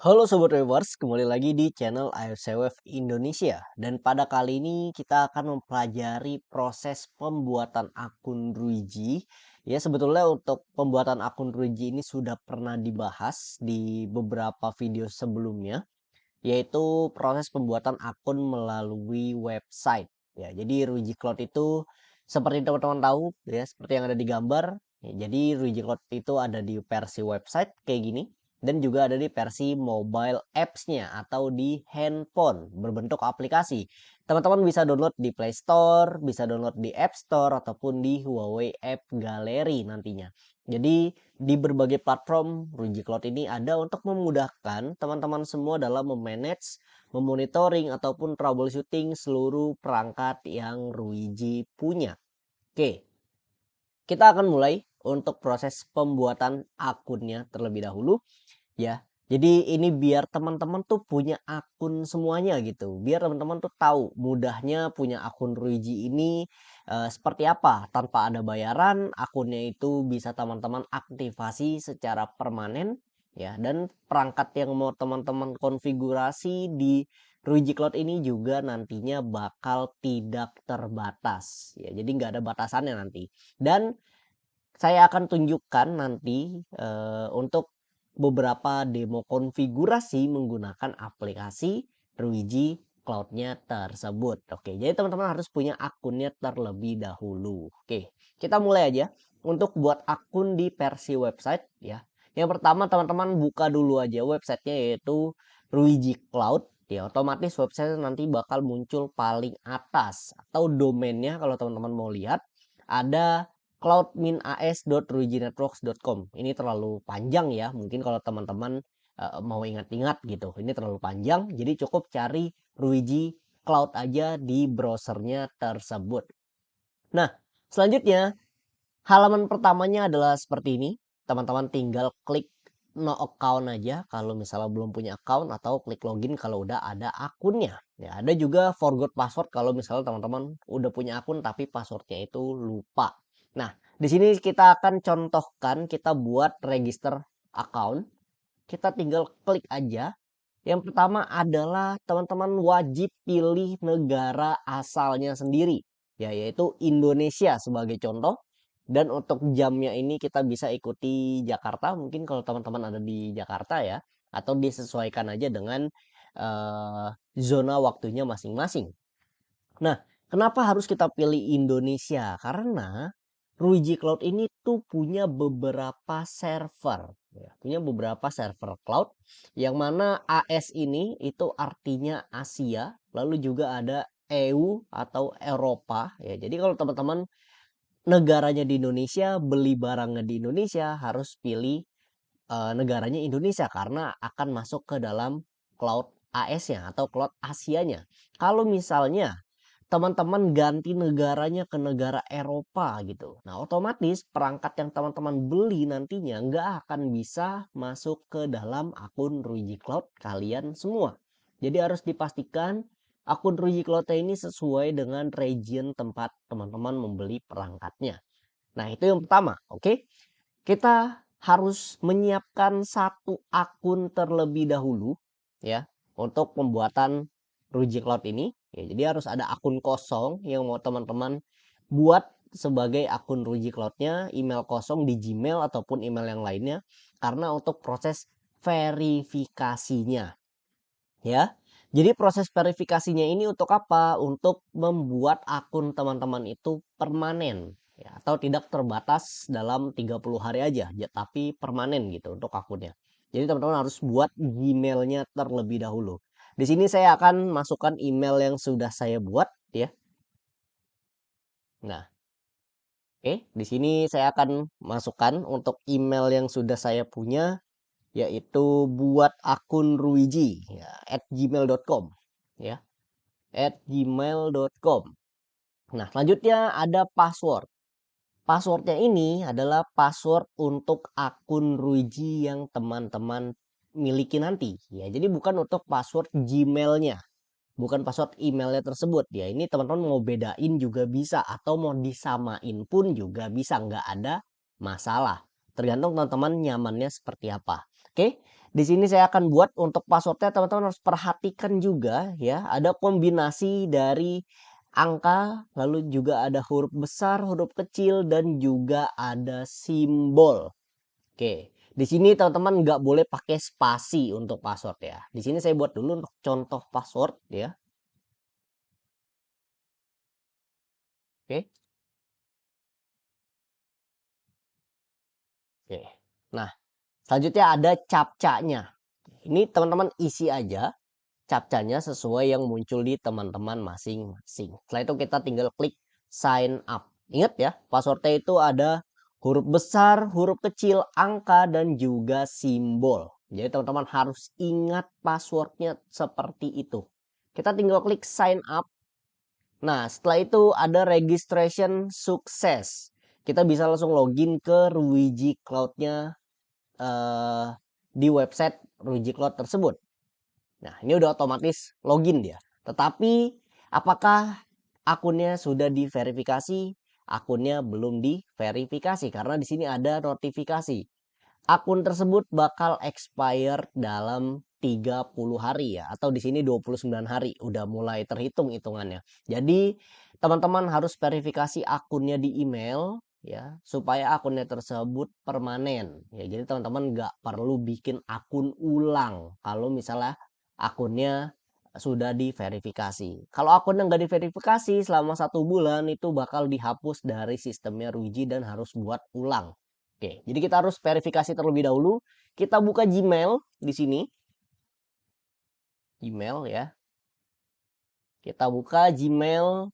Halo Sobat Webers, kembali lagi di channel AFC Indonesia. Dan pada kali ini kita akan mempelajari proses pembuatan akun Ruiji. Ya, sebetulnya untuk pembuatan akun Ruiji ini sudah pernah dibahas di beberapa video sebelumnya, yaitu proses pembuatan akun melalui website. Ya, jadi Ruiji Cloud itu seperti teman-teman tahu, ya, seperti yang ada di gambar. Ya, jadi Ruiji Cloud itu ada di versi website kayak gini dan juga ada di versi mobile apps-nya atau di handphone berbentuk aplikasi. Teman-teman bisa download di Play Store, bisa download di App Store ataupun di Huawei App Gallery nantinya. Jadi di berbagai platform Ruiji Cloud ini ada untuk memudahkan teman-teman semua dalam memanage, memonitoring ataupun troubleshooting seluruh perangkat yang Ruiji punya. Oke, kita akan mulai untuk proses pembuatan akunnya terlebih dahulu ya. Jadi ini biar teman-teman tuh punya akun semuanya gitu. Biar teman-teman tuh tahu mudahnya punya akun Ruiji ini seperti apa. Tanpa ada bayaran, akunnya itu bisa teman-teman aktifasi secara permanen ya. Dan perangkat yang mau teman-teman konfigurasi di Ruiji Cloud ini juga nantinya bakal tidak terbatas ya. Jadi nggak ada batasannya nanti. Dan saya akan tunjukkan nanti untuk beberapa demo konfigurasi menggunakan aplikasi Ruiji Cloud-nya tersebut. Oke, jadi teman-teman harus punya akunnya terlebih dahulu. Oke, kita mulai aja untuk buat akun di versi website ya. Yang pertama teman-teman buka dulu aja websitenya yaitu Ruiji Cloud. Ya, otomatis website nanti bakal muncul paling atas atau domainnya kalau teman-teman mau lihat ada cloud-as.ruijinetworks.com. Ini terlalu panjang ya, mungkin kalau teman-teman mau ingat-ingat gitu. Ini terlalu panjang, jadi cukup cari Ruiji Cloud aja di browsernya tersebut. Nah, selanjutnya halaman pertamanya adalah seperti ini. Teman-teman tinggal klik no account aja kalau misalnya belum punya account atau klik login kalau udah ada akunnya. Ya, ada juga forgot password kalau misalnya teman-teman udah punya akun tapi passwordnya itu lupa. Nah, di sini kita akan contohkan kita buat register account. Kita tinggal klik aja. Yang pertama adalah teman-teman wajib pilih negara asalnya sendiri, ya, yaitu Indonesia sebagai contoh. Dan untuk jamnya ini kita bisa ikuti Jakarta, mungkin kalau teman-teman ada di Jakarta ya, atau disesuaikan aja dengan zona waktunya masing-masing. Nah, kenapa harus kita pilih Indonesia? Karena Ruiji Cloud ini tuh punya beberapa server, ya, punya beberapa server cloud yang mana AS ini itu artinya Asia, lalu juga ada EU atau Eropa ya. Jadi kalau teman-teman negaranya di Indonesia, beli barangnya di Indonesia harus pilih negaranya Indonesia karena akan masuk ke dalam cloud AS-nya atau cloud Asianya. Kalau misalnya teman-teman ganti negaranya ke negara Eropa gitu. Nah, otomatis perangkat yang teman-teman beli nantinya nggak akan bisa masuk ke dalam akun Ruiji Cloud kalian semua. Jadi harus dipastikan akun Ruiji Cloud ini sesuai dengan region tempat teman-teman membeli perangkatnya. Nah, itu yang pertama, oke? Kita harus menyiapkan satu akun terlebih dahulu ya untuk pembuatan Ruiji Cloud ini. Ya, jadi harus ada akun kosong yang mau teman-teman buat sebagai akun Ruiji Cloud-nya, email kosong di Gmail ataupun email yang lainnya karena untuk proses verifikasinya ya. Jadi proses verifikasinya ini untuk apa? Untuk membuat akun teman-teman itu permanen ya, atau tidak terbatas dalam 30 hari aja, tapi permanen gitu untuk akunnya. Jadi teman-teman harus buat Gmailnya terlebih dahulu. Di sini saya akan masukkan email yang sudah saya buat ya. Nah, oke, di sini saya akan masukkan untuk email yang sudah saya punya yaitu buat akun Ruiji ya, @gmail.com ya. @gmail.com. Nah, selanjutnya ada password. Passwordnya ini adalah password untuk akun Ruiji yang teman-teman miliki nanti. Ya, jadi bukan untuk password Gmailnya, bukan password emailnya tersebut. Ya, ini teman-teman mau bedain juga bisa atau mau disamain pun juga bisa, nggak ada masalah. Tergantung teman-teman nyamannya seperti apa. Oke, di sini saya akan buat untuk passwordnya teman-teman harus perhatikan juga ya, ada kombinasi dari angka, lalu juga ada huruf besar, huruf kecil, dan juga ada simbol. Oke, di sini teman-teman nggak boleh pakai spasi untuk password ya. Di sini saya buat dulu untuk contoh password ya. Oke, oke. Nah, selanjutnya ada captcha-nya. Ini teman-teman isi aja captcha-nya sesuai yang muncul di teman-teman masing-masing. Setelah itu kita tinggal klik sign up. Ingat ya, passwordnya itu ada huruf besar, huruf kecil, angka, dan juga simbol. Jadi teman-teman harus ingat passwordnya seperti itu. Kita tinggal klik sign up. Nah, setelah itu ada registration sukses. Kita bisa langsung login ke Ruiji Cloud-nya di website Ruiji Cloud tersebut. Nah, ini udah otomatis login dia. Tetapi apakah akunnya sudah diverifikasi? Akunnya belum diverifikasi karena di sini ada notifikasi. Akun tersebut bakal expire dalam 30 hari ya, atau di sini 29 hari udah mulai terhitung hitungannya. Jadi teman-teman harus verifikasi akunnya di email ya, supaya akunnya tersebut permanen ya. Jadi teman-teman nggak perlu bikin akun ulang kalau misalnya akunnya sudah diverifikasi. Kalau akunnya nggak diverifikasi selama 1 bulan itu bakal dihapus dari sistemnya Ruiji dan harus buat ulang. Oke, jadi kita harus verifikasi terlebih dahulu. Kita buka Gmail di sini. Gmail ya. Kita buka Gmail.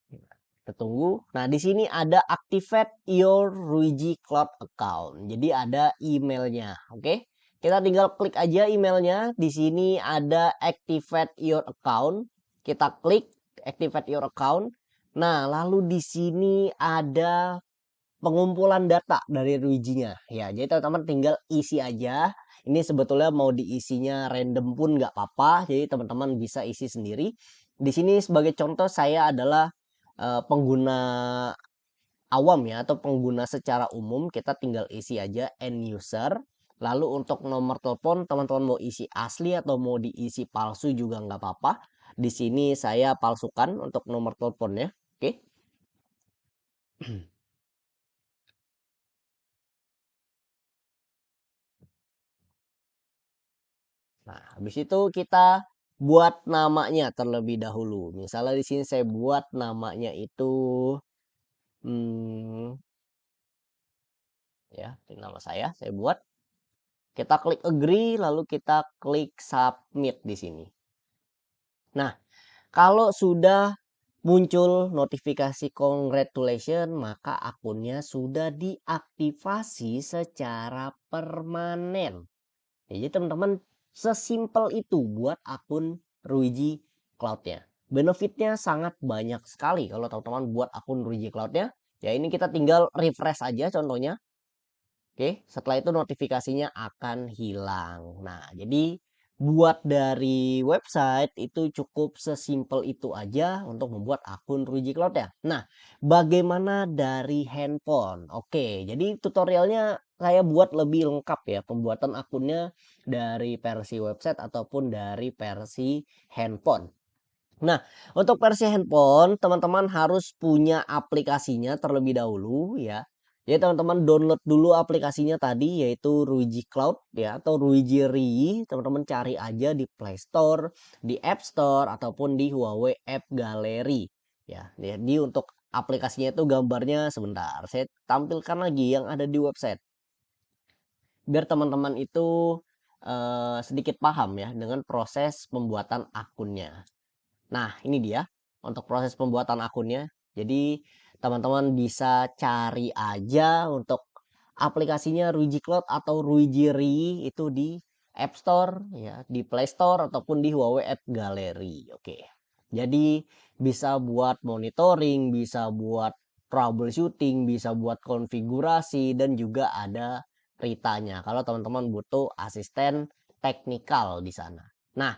Kita tunggu. Nah, di sini ada activate your Ruiji Cloud account. Jadi ada emailnya. Oke. Kita tinggal klik aja emailnya. Di sini ada activate your account. Kita klik activate your account. Nah, lalu di sini ada pengumpulan data dari Ruiji-nya ya. Jadi teman-teman tinggal isi aja. Ini sebetulnya mau diisinya random pun nggak apa-apa. Jadi teman-teman bisa isi sendiri. Di sini sebagai contoh saya adalah pengguna awam ya, atau pengguna secara umum. Kita tinggal isi aja end user. Lalu untuk nomor telepon teman-teman mau isi asli atau mau diisi palsu juga nggak apa-apa. Di sini saya palsukan untuk nomor teleponnya. Oke. Nah, habis itu kita buat namanya terlebih dahulu. Misalnya di sini saya buat namanya itu hmm, ya, ini nama saya buat. Kita klik agree lalu kita klik submit di sini. Nah, kalau sudah muncul notifikasi congratulation, maka akunnya sudah diaktifasi secara permanen. Jadi teman-teman sesimpel itu buat akun Ruiji Cloud-nya. Benefitnya sangat banyak sekali kalau teman-teman buat akun Ruiji Cloud-nya. Ya ini kita tinggal refresh aja contohnya. Oke, setelah itu notifikasinya akan hilang. Nah, jadi buat dari website itu cukup sesimpel itu aja untuk membuat akun Ruiji Cloud ya. Nah, bagaimana dari handphone? Oke, jadi tutorialnya saya buat lebih lengkap ya pembuatan akunnya dari versi website ataupun dari versi handphone. Nah, untuk versi handphone, teman-teman harus punya aplikasinya terlebih dahulu ya. Jadi teman-teman download dulu aplikasinya tadi yaitu Ruiji Cloud ya atau Ruiji Ri. Teman-teman cari aja di Play Store, di App Store ataupun di Huawei App Gallery ya. Jadi untuk aplikasinya itu gambarnya sebentar. Saya tampilkan lagi yang ada di website biar teman-teman itu sedikit paham ya dengan proses pembuatan akunnya. Nah, ini dia untuk proses pembuatan akunnya. Jadi, teman-teman bisa cari aja untuk aplikasinya Ruiji Cloud atau Ruiji Ri itu di App Store ya, di Play Store ataupun di Huawei App Gallery. Oke. Jadi bisa buat monitoring, bisa buat troubleshooting, bisa buat konfigurasi dan juga ada Ritanya kalau teman-teman butuh asisten teknikal di sana. Nah,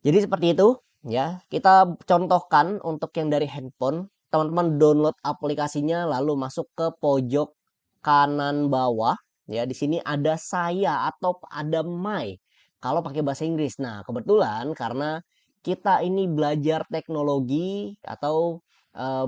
jadi seperti itu ya. Kita contohkan untuk yang dari handphone, teman-teman download aplikasinya lalu masuk ke pojok kanan bawah. ya di sini ada saya atau ada my kalau pakai bahasa Inggris. Nah, kebetulan karena kita ini belajar teknologi atau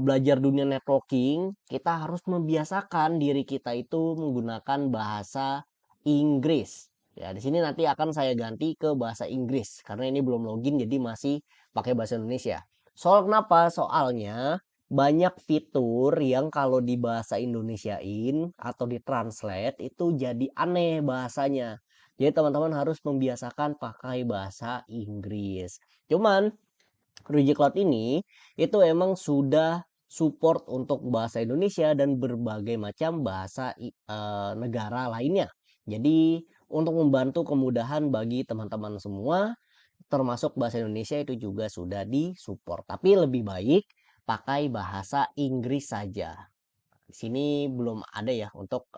belajar dunia networking, kita harus membiasakan diri kita itu menggunakan bahasa Inggris. Ya, di sini nanti akan saya ganti ke bahasa Inggris karena ini belum login jadi masih pakai bahasa Indonesia. Soal kenapa? Soalnya banyak fitur yang kalau di bahasa Indonesiain atau ditranslate itu jadi aneh bahasanya. Jadi teman-teman harus membiasakan pakai bahasa Inggris. Cuman Ruiji Cloud ini itu emang sudah support untuk bahasa Indonesia dan berbagai macam bahasa negara lainnya. Jadi untuk membantu kemudahan bagi teman-teman semua termasuk bahasa Indonesia itu juga sudah disupport. Tapi lebih baik pakai bahasa Inggris saja. Di sini belum ada ya untuk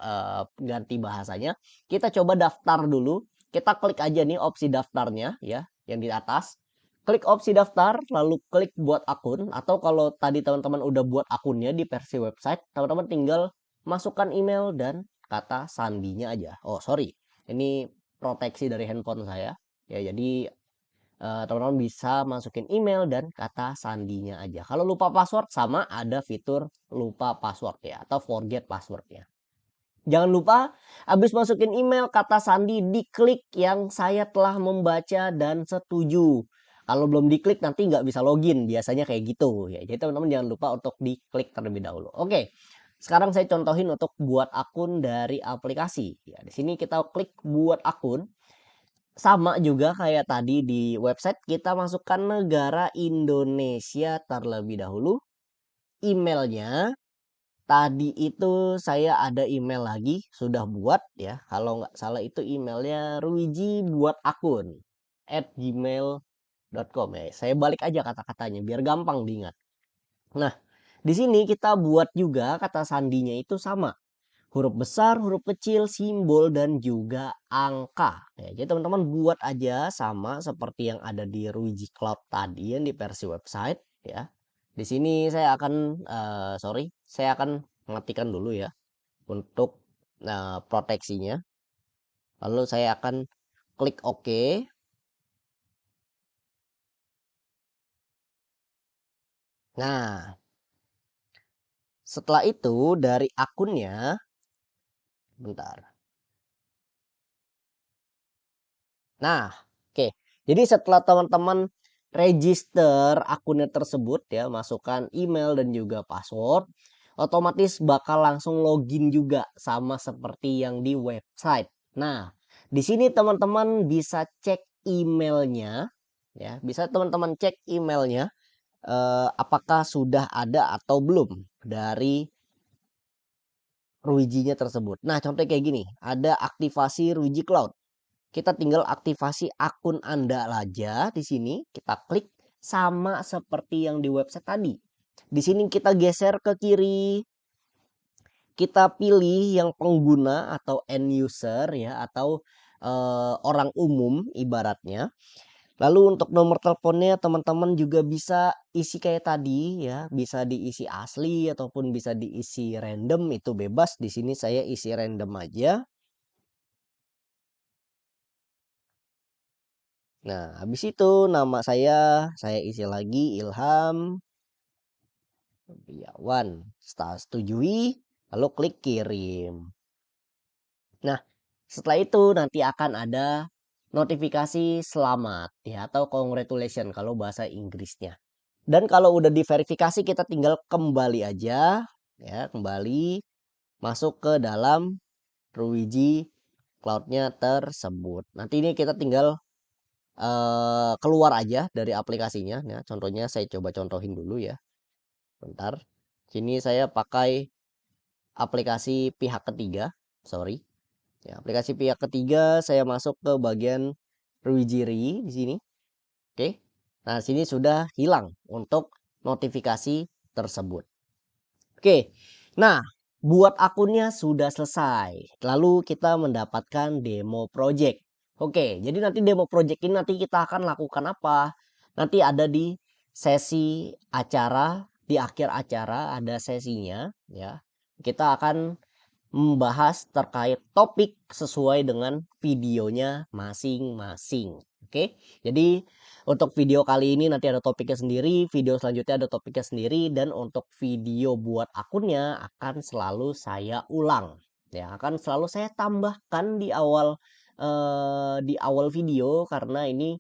ganti bahasanya. Kita coba daftar dulu. Kita klik aja nih opsi daftarnya ya, yang di atas. Klik opsi daftar, lalu klik buat akun. Atau kalau tadi teman-teman udah buat akunnya di versi website, teman-teman tinggal masukkan email dan kata sandinya aja. Oh sorry, ini proteksi dari handphone saya. Ya jadi teman-teman bisa masukin email dan kata sandinya aja. Kalau lupa password sama ada fitur lupa password ya atau forget passwordnya. Jangan lupa habis masukin email kata sandi diklik yang saya telah membaca dan setuju. Kalau belum diklik nanti nggak bisa login biasanya kayak gitu ya. Jadi teman-teman jangan lupa untuk diklik terlebih dahulu. Oke. Sekarang saya contohin untuk buat akun dari aplikasi. Ya, di sini kita klik buat akun. Sama juga kayak tadi di website kita masukkan negara Indonesia terlebih dahulu. Emailnya tadi itu saya ada email lagi sudah buat ya. Kalau nggak salah itu emailnya Ruiji buat akun @gmail.com ya. Saya balik aja kata-katanya biar gampang diingat. Nah, di sini kita buat juga kata sandinya itu sama. Huruf besar, huruf kecil, simbol, dan juga angka. Ya, jadi teman-teman buat aja sama seperti yang ada di Ruiji Cloud tadi yang di versi website ya. Di sini saya akan sorry, saya akan matikan dulu ya untuk proteksinya. Lalu saya akan klik OK. Nah, setelah itu dari akunnya, bentar. Nah, oke. Jadi setelah teman-teman register akunnya tersebut ya, masukkan email dan juga password, otomatis bakal langsung login juga sama seperti yang di website. Nah, di sini teman-teman bisa cek emailnya ya, bisa teman-teman cek emailnya apakah sudah ada atau belum dari Ruijinya tersebut. Nah, contohnya kayak gini, ada aktivasi Ruiji Cloud. Kita tinggal aktivasi akun Anda aja di sini, kita klik sama seperti yang di website tadi. Di sini kita geser ke kiri, kita pilih yang pengguna atau end user ya atau orang umum ibaratnya. Lalu untuk nomor teleponnya teman-teman juga bisa isi kayak tadi ya, bisa diisi asli ataupun bisa diisi random itu bebas. Di sini saya isi random aja. Nah, habis itu nama saya isi lagi Ilham Biawan. Setelah setujui, lalu klik kirim. Nah, setelah itu nanti akan ada notifikasi selamat ya atau congratulation kalau bahasa Inggrisnya. Dan kalau udah diverifikasi kita tinggal kembali aja ya, kembali masuk ke dalam Ruiji Cloud-nya tersebut. Nanti ini kita tinggal keluar aja dari aplikasinya. Nah, contohnya saya coba contohin dulu ya. Bentar. Sini saya pakai aplikasi pihak ketiga. Sorry. Ya, aplikasi pihak ketiga saya masuk ke bagian Ruijiri di sini. Oke. Nah, sini sudah hilang untuk notifikasi tersebut. Oke. Nah, buat akunnya sudah selesai. Lalu kita mendapatkan demo project. Oke, jadi nanti demo project ini nanti kita akan lakukan apa? Nanti ada di sesi acara, di akhir acara ada sesinya ya. Kita akan membahas terkait topik sesuai dengan videonya masing-masing. Oke, jadi untuk video kali ini nanti ada topiknya sendiri, video selanjutnya ada topiknya sendiri, dan untuk video buat akunnya akan selalu saya ulang. Ya, akan selalu saya tambahkan di awal video karena ini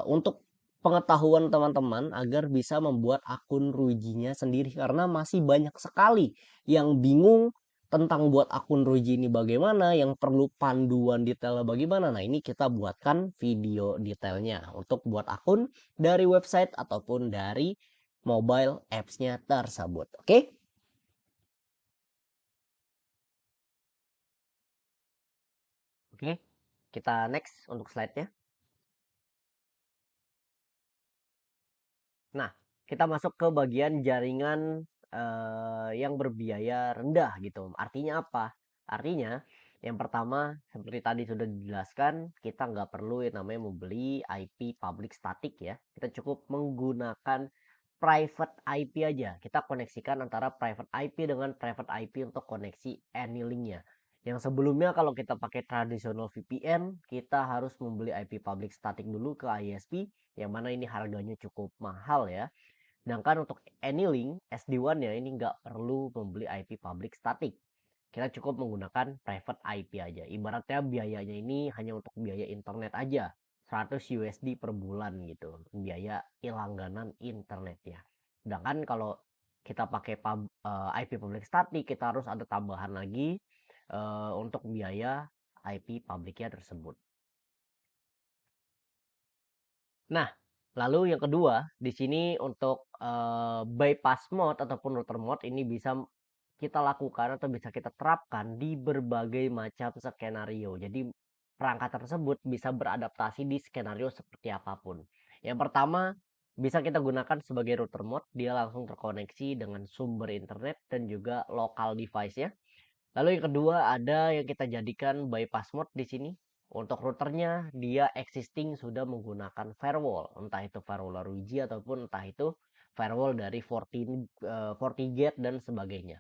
untuk pengetahuan teman-teman agar bisa membuat akun Ruijinya sendiri karena masih banyak sekali yang bingung tentang buat akun Ruiji ini bagaimana, yang perlu panduan detailnya bagaimana. Nah, ini kita buatkan video detailnya untuk buat akun dari website ataupun dari mobile apps-nya tersebut. Oke? Oke, kita next untuk slide-nya. Nah, kita masuk ke bagian jaringan yang berbiaya rendah gitu. Artinya apa? Artinya yang pertama seperti tadi sudah dijelaskan, kita nggak perlu yang namanya membeli IP public static ya. Kita cukup menggunakan private IP aja. Kita koneksikan antara private IP dengan private IP untuk koneksi annealing-nya. Yang sebelumnya kalau kita pakai tradisional VPN, kita harus membeli IP public static dulu ke ISP, yang mana ini harganya cukup mahal ya. Sedangkan untuk annealing SD-WAN-nya ini nggak perlu membeli IP public static. Kita cukup menggunakan private IP aja. Ibaratnya biayanya ini hanya untuk biaya internet aja. 100 USD per bulan gitu. Biaya langganan internetnya. Sedangkan kalau kita pakai IP public static, kita harus ada tambahan lagi untuk biaya IP publiknya tersebut. Nah, lalu yang kedua, di sini untuk bypass mode ataupun router mode ini bisa kita lakukan atau bisa kita terapkan di berbagai macam skenario. Jadi perangkat tersebut bisa beradaptasi di skenario seperti apapun. Yang pertama, bisa kita gunakan sebagai router mode, dia langsung terkoneksi dengan sumber internet dan juga lokal device-nya. Lalu yang kedua ada yang kita jadikan bypass mode di sini. Untuk routernya dia existing sudah menggunakan firewall, entah itu firewall Ruiji ataupun entah itu firewall dari FortiGate dan sebagainya.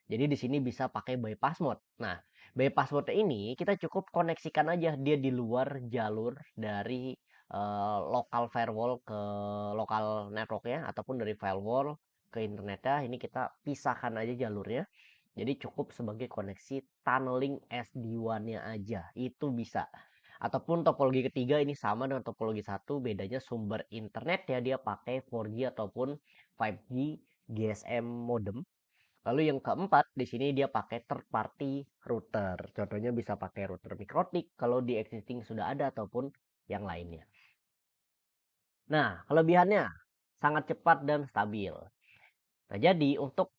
Jadi di sini bisa pakai bypass mode. Nah, bypass mode ini kita cukup koneksikan aja dia di luar jalur dari lokal firewall ke lokal networknya ataupun dari firewall ke internetnya. Ini kita pisahkan aja jalurnya. Jadi cukup sebagai koneksi tunneling SD-WAN-nya aja. Itu bisa. Ataupun topologi ketiga ini sama dengan topologi satu, bedanya sumber internet ya dia pakai 4G ataupun 5G GSM modem. Lalu yang keempat di sini dia pakai third party router. Contohnya bisa pakai router mikrotik kalau di existing sudah ada ataupun yang lainnya. Nah, kelebihannya sangat cepat dan stabil. Nah, jadi untuk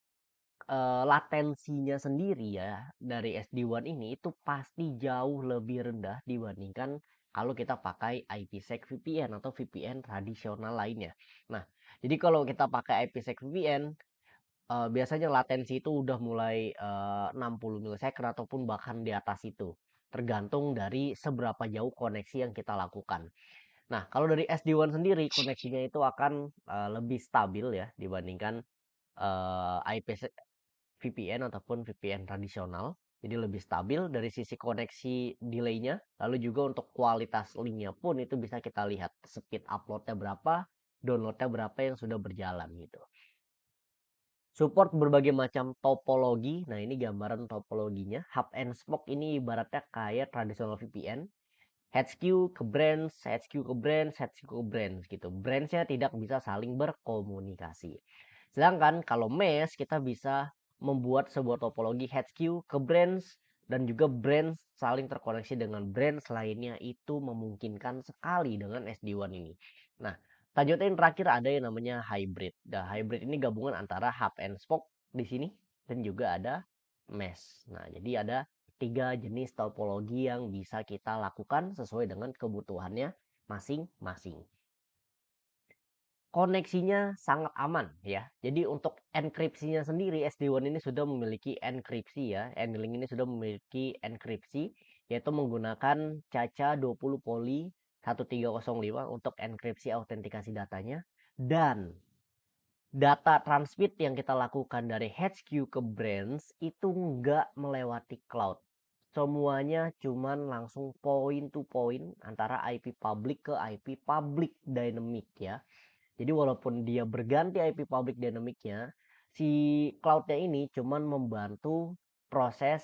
latensinya sendiri ya dari SD-WAN ini itu pasti jauh lebih rendah dibandingkan kalau kita pakai IPsec VPN atau VPN tradisional lainnya. Nah, jadi kalau kita pakai IPsec VPN biasanya latensi itu udah mulai 60 millisecond ataupun bahkan di atas itu. Tergantung dari seberapa jauh koneksi yang kita lakukan. Nah, kalau dari SD-WAN sendiri koneksinya itu akan lebih stabil ya dibandingkan IP VPN ataupun VPN tradisional. Jadi lebih stabil dari sisi koneksi delay-nya. Lalu juga untuk kualitas link-nya pun itu bisa kita lihat speed upload-nya berapa, download-nya berapa yang sudah berjalan gitu. Support berbagai macam topologi. Nah, ini gambaran topologinya. Hub and spoke ini ibaratnya kayak tradisional VPN. HQ ke branch, HQ ke branch, HQ ke branch gitu. Branch-nya tidak bisa saling berkomunikasi. Sedangkan kalau mesh kita bisa membuat sebuah topologi HQ ke branch dan juga branch saling terkoneksi dengan branch lainnya, itu memungkinkan sekali dengan SD-WAN ini. Nah, selanjutnya yang terakhir ada yang namanya hybrid. Nah, hybrid ini gabungan antara hub and spoke di sini dan juga ada mesh. Nah, jadi ada 3 jenis topologi yang bisa kita lakukan sesuai dengan kebutuhannya masing-masing. Koneksinya sangat aman ya. Jadi untuk enkripsinya sendiri SD-WAN ini sudah memiliki enkripsi ya. NLink ini sudah memiliki enkripsi yaitu menggunakan caca 20 poli 1305 untuk enkripsi autentikasi datanya, dan data transmit yang kita lakukan dari HQ ke branch itu nggak melewati cloud. Semuanya cuman langsung point to point antara IP public ke IP public dynamic ya. Jadi walaupun dia berganti IP public dynamicnya, si cloudnya ini cuman membantu proses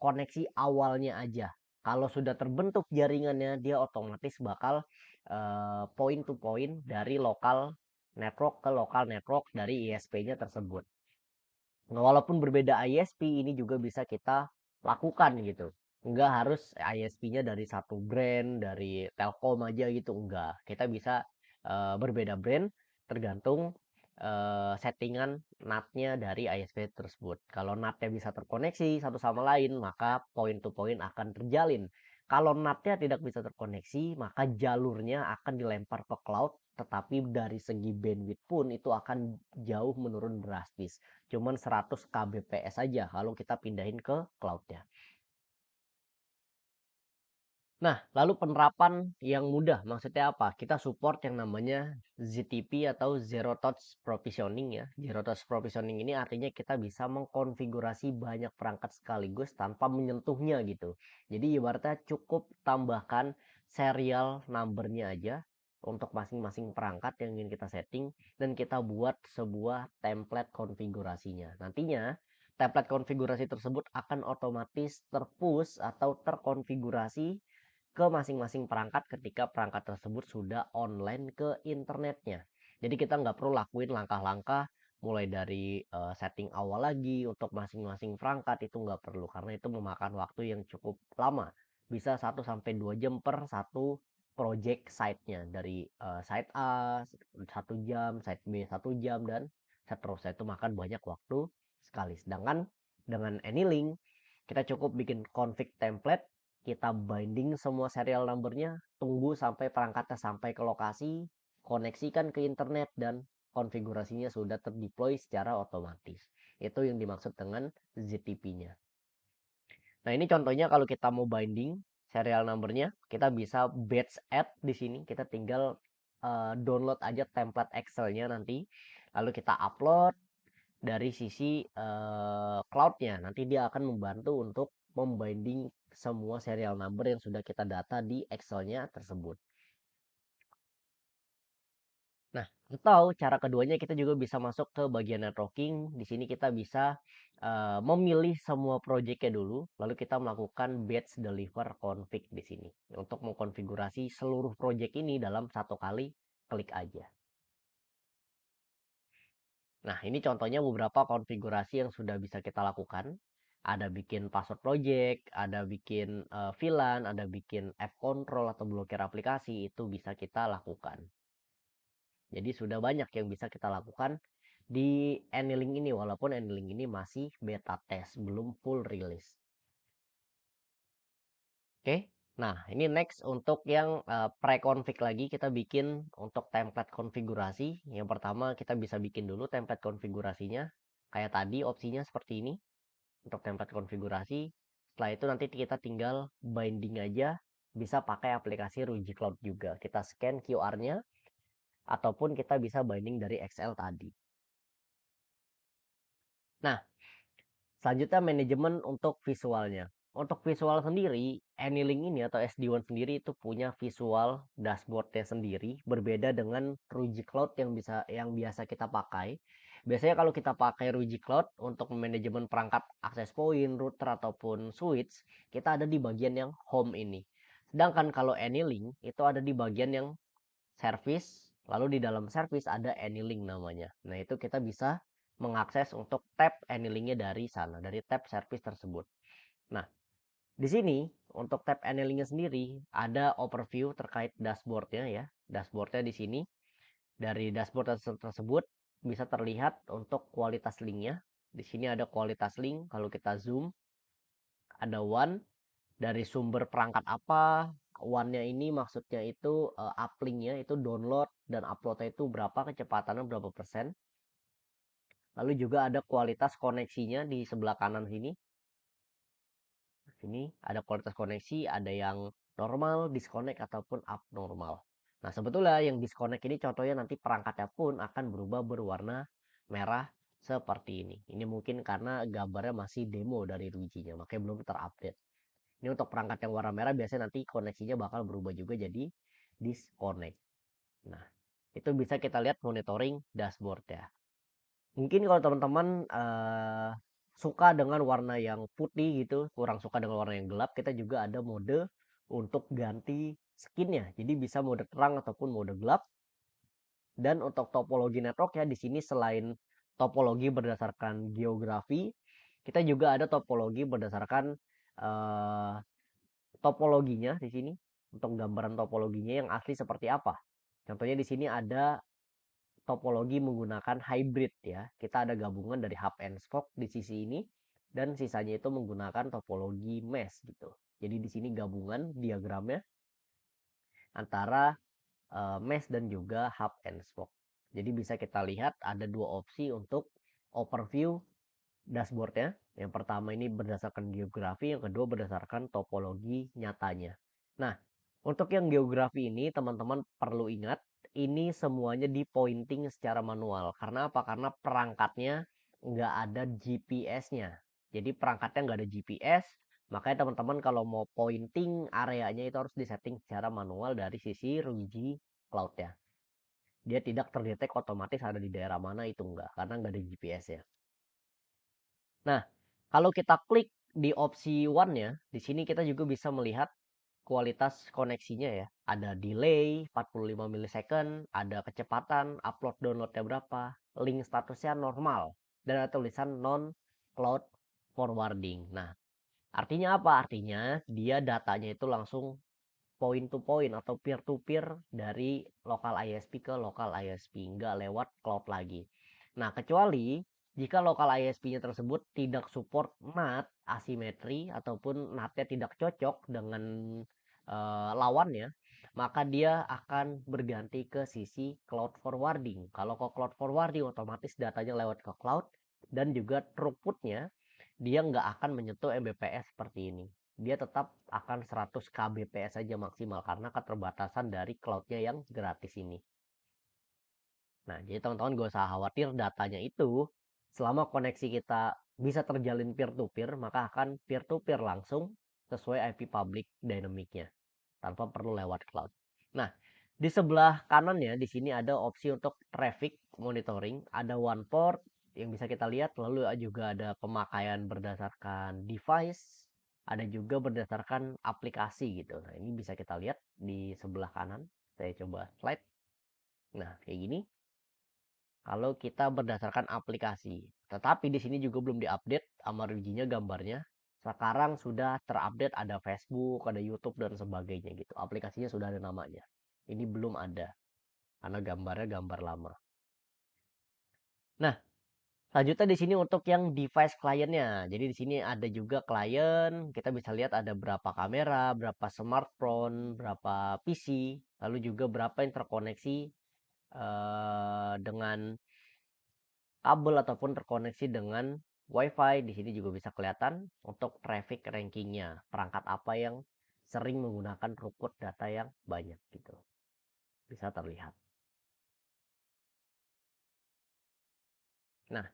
koneksi awalnya aja. Kalau sudah terbentuk jaringannya, dia otomatis bakal point to point dari lokal network ke lokal network dari ISP-nya tersebut. Nah, walaupun berbeda ISP, ini juga bisa kita lakukan gitu. Enggak harus ISP-nya dari satu brand, dari Telkom aja gitu, enggak. Kita bisa berbeda brand tergantung settingan NAT-nya dari ISP tersebut. Kalau NAT-nya bisa terkoneksi satu sama lain, maka point to point akan terjalin. Kalau NAT-nya tidak bisa terkoneksi, maka jalurnya akan dilempar ke cloud, tetapi dari segi bandwidth pun itu akan jauh menurun drastis. Cuman 100 kbps saja kalau kita pindahin ke cloud-nya. Nah, lalu penerapan yang mudah maksudnya apa? Kita support yang namanya ZTP atau Zero Touch Provisioning ya. Zero Touch Provisioning ini artinya kita bisa mengkonfigurasi banyak perangkat sekaligus tanpa menyentuhnya gitu. Jadi ibaratnya cukup tambahkan serial number-nya aja untuk masing-masing perangkat yang ingin kita setting dan kita buat sebuah template konfigurasinya. Nantinya template konfigurasi tersebut akan otomatis terpush atau terkonfigurasi ke masing-masing perangkat ketika perangkat tersebut sudah online ke internetnya. Jadi kita nggak perlu lakuin langkah-langkah mulai dari setting awal lagi untuk masing-masing perangkat, itu nggak perlu karena itu memakan waktu yang cukup lama. Bisa 1 sampai 2 jam per satu project site-nya, dari site A 1 jam, site B 1 jam, dan seterusnya. Itu makan banyak waktu sekali. Sedangkan dengan AnyLink kita cukup bikin config template, kita binding semua serial numbernya, tunggu sampai perangkatnya sampai ke lokasi, koneksikan ke internet, dan konfigurasinya sudah terdeploy secara otomatis. Itu yang dimaksud dengan ZTP-nya. Nah, ini contohnya kalau kita mau binding serial numbernya, kita bisa batch add di sini. Kita tinggal download aja template Excel-nya nanti, lalu kita upload dari sisi cloud-nya. Nanti dia akan membantu untuk membinding semua serial number yang sudah kita data di Excel-nya tersebut. Nah, atau cara keduanya kita juga bisa masuk ke bagian networking. Di sini kita bisa memilih semua projectnya dulu, lalu kita melakukan batch deliver config di sini untuk mengkonfigurasi seluruh project ini dalam satu kali klik aja. Nah, ini contohnya beberapa konfigurasi yang sudah bisa kita lakukan. Ada bikin password project, ada bikin VLAN, ada bikin app control atau blokir aplikasi, itu bisa kita lakukan. Jadi sudah banyak yang bisa kita lakukan di AnyLink ini, walaupun AnyLink ini masih beta test, belum full release. Oke, nah ini next untuk yang pre-config lagi, kita bikin untuk template konfigurasi. Yang pertama kita bisa bikin dulu template konfigurasinya. Kayak tadi opsinya seperti ini untuk template konfigurasi. Setelah itu nanti kita tinggal binding aja, bisa pakai aplikasi Ruji Cloud juga. Kita scan QR-nya, ataupun kita bisa binding dari Excel tadi. Nah, selanjutnya manajemen untuk visualnya. Untuk visual sendiri, AnyLink ini atau SD-WAN sendiri itu punya visual dashboardnya sendiri, berbeda dengan Ruji Cloud yang biasa kita pakai. Biasanya kalau kita pakai Ruji Cloud untuk manajemen perangkat access point, router ataupun switch, kita ada di bagian yang home ini. Sedangkan kalau AnyLink itu ada di bagian yang service, lalu di dalam service ada AnyLink namanya. Nah, itu kita bisa mengakses untuk tab AnyLink-nya dari sana, dari tab service tersebut. Nah, di sini untuk tab AnyLink-nya sendiri ada overview terkait dashboard-nya ya. Dashboard-nya di sini, dari dashboard tersebut bisa terlihat untuk kualitas link-nya. Di sini ada kualitas link, kalau kita zoom ada one, dari sumber perangkat apa, one-nya ini maksudnya itu uplink-nya itu download dan upload-nya itu berapa, kecepatannya berapa persen. Lalu juga ada kualitas koneksinya di sebelah kanan sini. Sini ada kualitas koneksi, ada yang normal, disconnect ataupun abnormal. Nah, sebetulnya yang disconnect ini contohnya nanti perangkatnya pun akan berubah berwarna merah seperti ini. Ini mungkin karena gambarnya masih demo dari Ruijinya, makanya belum terupdate. Ini untuk perangkat yang warna merah biasanya nanti koneksinya bakal berubah juga jadi disconnect. Nah, itu bisa kita lihat monitoring dashboard ya. Mungkin kalau teman-teman suka dengan warna yang putih gitu, kurang suka dengan warna yang gelap, kita juga ada mode untuk ganti skinnya. Jadi bisa mode terang ataupun mode gelap. Dan untuk topologi network ya di sini selain topologi berdasarkan geografi, kita juga ada topologi berdasarkan eh, topologinya di sini. Untuk gambaran topologinya yang asli seperti apa. Contohnya di sini ada topologi menggunakan hybrid ya. Kita ada gabungan dari hub and spoke di sisi ini dan sisanya itu menggunakan topologi mesh gitu. Jadi di sini gabungan diagramnya antara mesh dan juga hub and spoke. Jadi bisa kita lihat ada dua opsi untuk overview dashboardnya. Yang pertama ini berdasarkan geografi, yang kedua berdasarkan topologi nyatanya. Nah, untuk yang geografi ini teman-teman perlu ingat ini semuanya di pointing secara manual. Karena apa? Karena perangkatnya nggak ada GPS-nya. Jadi perangkatnya nggak ada GPS, makanya teman-teman kalau mau pointing areanya itu harus disetting secara manual dari sisi Ruiji Cloud ya. Dia tidak terdetek otomatis ada di daerah mana itu enggak, karena nggak ada GPS ya. Nah, kalau kita klik di opsi one-nya, di sini kita juga bisa melihat kualitas koneksinya ya. Ada delay 45 milisecond, ada kecepatan, upload downloadnya berapa, link statusnya normal, dan ada tulisan non cloud forwarding. Nah, artinya apa? Artinya dia datanya itu langsung point to point atau peer to peer dari lokal ISP ke lokal ISP, nggak lewat cloud lagi. Nah, kecuali jika lokal ISP-nya tersebut tidak support NAT asimetri ataupun NAT-nya tidak cocok dengan lawannya, maka dia akan berganti ke sisi cloud forwarding. Kalau ke cloud forwarding otomatis datanya lewat ke cloud dan juga throughput-nya dia nggak akan menyentuh Mbps seperti ini. Dia tetap akan 100 kbps saja maksimal karena keterbatasan dari cloud-nya yang gratis ini. Nah, jadi teman-teman gak usah khawatir datanya itu selama koneksi kita bisa terjalin peer-to-peer, maka akan peer-to-peer langsung sesuai IP public dynamic-nya tanpa perlu lewat cloud. Nah, di sebelah kanannya di sini ada opsi untuk traffic monitoring, ada one port yang bisa kita lihat, lalu juga ada pemakaian berdasarkan device, ada juga berdasarkan aplikasi gitu. Nah, ini bisa kita lihat di sebelah kanan. Saya coba slide. Nah, kayak gini kalau kita berdasarkan aplikasi. Tetapi di sini juga belum diupdate sama rujinya gambarnya. Sekarang sudah terupdate ada Facebook, ada YouTube dan sebagainya gitu. Aplikasinya sudah ada namanya. Ini belum ada karena gambarnya gambar lama. Nah, selanjutnya di sini untuk yang device kliennya. Jadi di sini ada juga klien, kita bisa lihat ada berapa kamera, berapa smartphone, berapa PC, lalu juga berapa yang terkoneksi dengan kabel ataupun terkoneksi dengan WiFi. Di sini juga bisa kelihatan untuk traffic rankingnya, perangkat apa yang sering menggunakan throughput data yang banyak gitu. Bisa terlihat. Nah,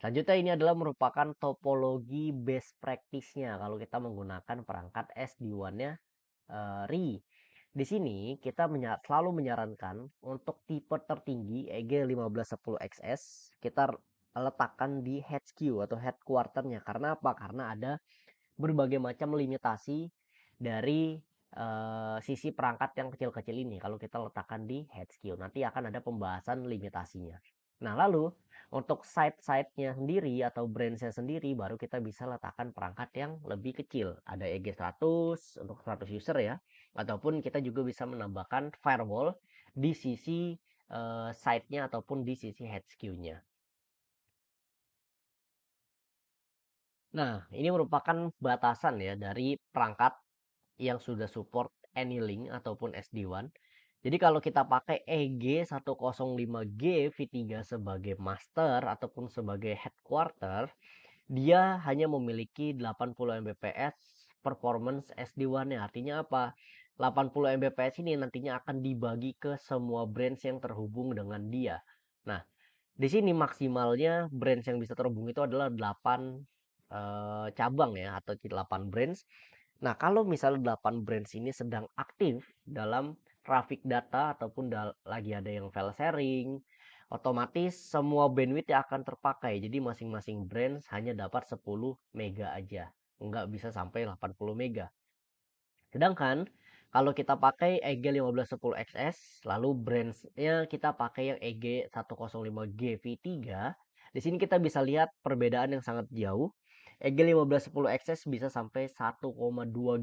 selanjutnya ini adalah merupakan topologi best practice-nya kalau kita menggunakan perangkat SD-WAN-nya RI. Di sini kita selalu menyarankan untuk tipe tertinggi EG1510XS kita letakkan di HQ atau headquarter-nya. Karena apa? Karena ada berbagai macam limitasi dari sisi perangkat yang kecil-kecil ini kalau kita letakkan di HQ. Nanti akan ada pembahasan limitasinya. Nah, lalu untuk site-site-nya sendiri atau branch-nya sendiri baru kita bisa letakkan perangkat yang lebih kecil. Ada EG100 untuk 100 user ya. Ataupun kita juga bisa menambahkan firewall di sisi site-nya ataupun di sisi HQ-nya. Nah, ini merupakan batasan ya dari perangkat yang sudah support AnyLink ataupun SD-WAN. Jadi kalau kita pakai EG105G V3 sebagai master ataupun sebagai headquarter, dia hanya memiliki 80 Mbps performance SD-WAN-nya. Artinya apa? 80 Mbps ini nantinya akan dibagi ke semua branch yang terhubung dengan dia. Nah, di sini maksimalnya branch yang bisa terhubung itu adalah 8 cabang ya, atau 8 branch. Nah, kalau misalnya 8 branch ini sedang aktif dalam traffic data ataupun lagi ada yang file sharing, otomatis semua bandwidth yang akan terpakai. Jadi masing-masing branch hanya dapat 10 mega aja. Nggak bisa sampai 80 mega. Sedangkan kalau kita pakai EG 1510XS, lalu branch-nya kita pakai yang EG 105GV3, di sini kita bisa lihat perbedaan yang sangat jauh. EG 1510XS bisa sampai 1,2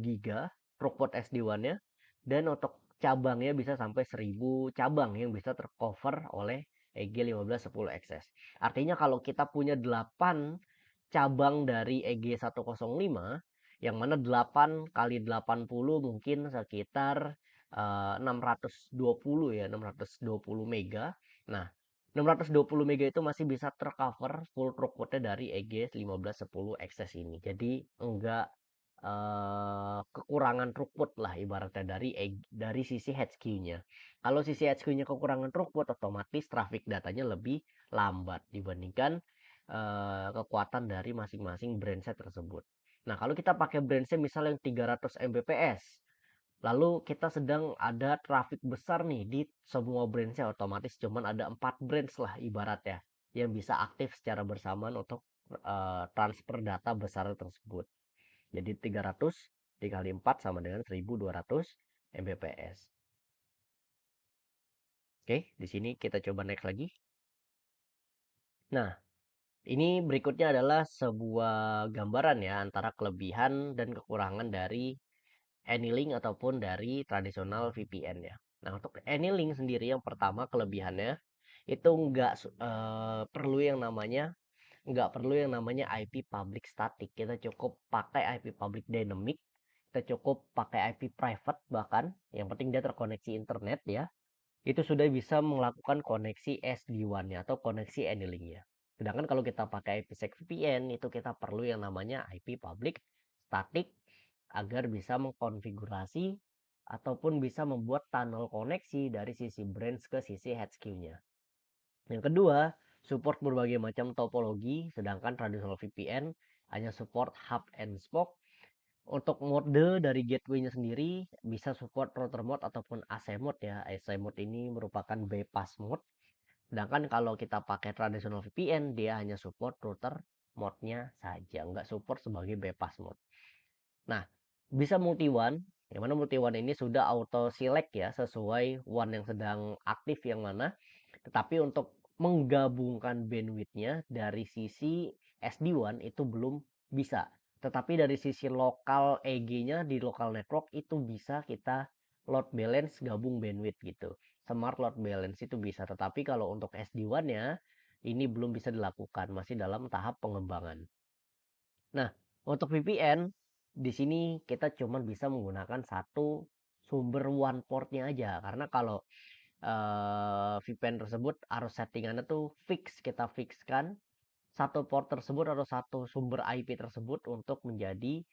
giga throughput SD-WAN-nya, dan untuk cabangnya bisa sampai 1000 cabang yang bisa tercover oleh EG 1510XS. Artinya kalau kita punya 8 cabang dari EG 105, yang mana 8 kali 80 mungkin sekitar 620 ya, 620 mega. Nah, 620 mega itu masih bisa tercover full throughputnya dari EG 1510 XS ini. Jadi enggak kekurangan throughput lah ibaratnya dari sisi HQ-nya. Kalau sisi HQ-nya kekurangan throughput, otomatis traffic datanya lebih lambat dibandingkan kekuatan dari masing-masing brandset tersebut. Nah, kalau kita pakai branch misalnya yang 300 Mbps, lalu kita sedang ada traffic besar nih di semua branch-nya, otomatis cuman ada 4 branch lah ibaratnya yang bisa aktif secara bersamaan untuk transfer data besar tersebut. Jadi 300 dikali 4 sama dengan 1200 Mbps. Oke, di sini kita coba next lagi. Nah, ini berikutnya adalah sebuah gambaran ya antara kelebihan dan kekurangan dari Anylink ataupun dari tradisional VPN ya. Nah, untuk Anylink sendiri yang pertama kelebihannya itu perlu yang namanya IP public static. Kita cukup pakai IP public dynamic, kita cukup pakai IP private, bahkan yang penting dia terkoneksi internet ya. Itu sudah bisa melakukan koneksi SD-WAN-nya atau koneksi Anylink-nya. Sedangkan kalau kita pakai IPsec VPN itu kita perlu yang namanya IP public static agar bisa mengkonfigurasi ataupun bisa membuat tunnel koneksi dari sisi branch ke sisi HQ-nya. Yang kedua, support berbagai macam topologi, sedangkan tradisional VPN hanya support hub and spoke. Untuk mode dari gateway-nya sendiri bisa support router mode ataupun AC mode ya. AC mode ini merupakan bypass mode. Sedangkan kalau kita pakai tradisional VPN, dia hanya support router mode-nya saja, nggak support sebagai bypass mode. Nah, bisa multi WAN, yang mana multi WAN ini sudah auto select ya, sesuai WAN yang sedang aktif yang mana. Tetapi untuk menggabungkan bandwidth-nya dari sisi SD-WAN itu belum bisa. Tetapi dari sisi lokal EG-nya di local network itu bisa kita load balance gabung bandwidth gitu. Smart load balance itu bisa. Tetapi kalau untuk SD-WAN-nya ini belum bisa dilakukan, masih dalam tahap pengembangan. Nah, untuk VPN di sini kita cuma bisa menggunakan satu sumber one portnya aja, karena kalau VPN tersebut harus settingannya tuh fix, kita fixkan satu port tersebut atau satu sumber IP tersebut untuk menjadi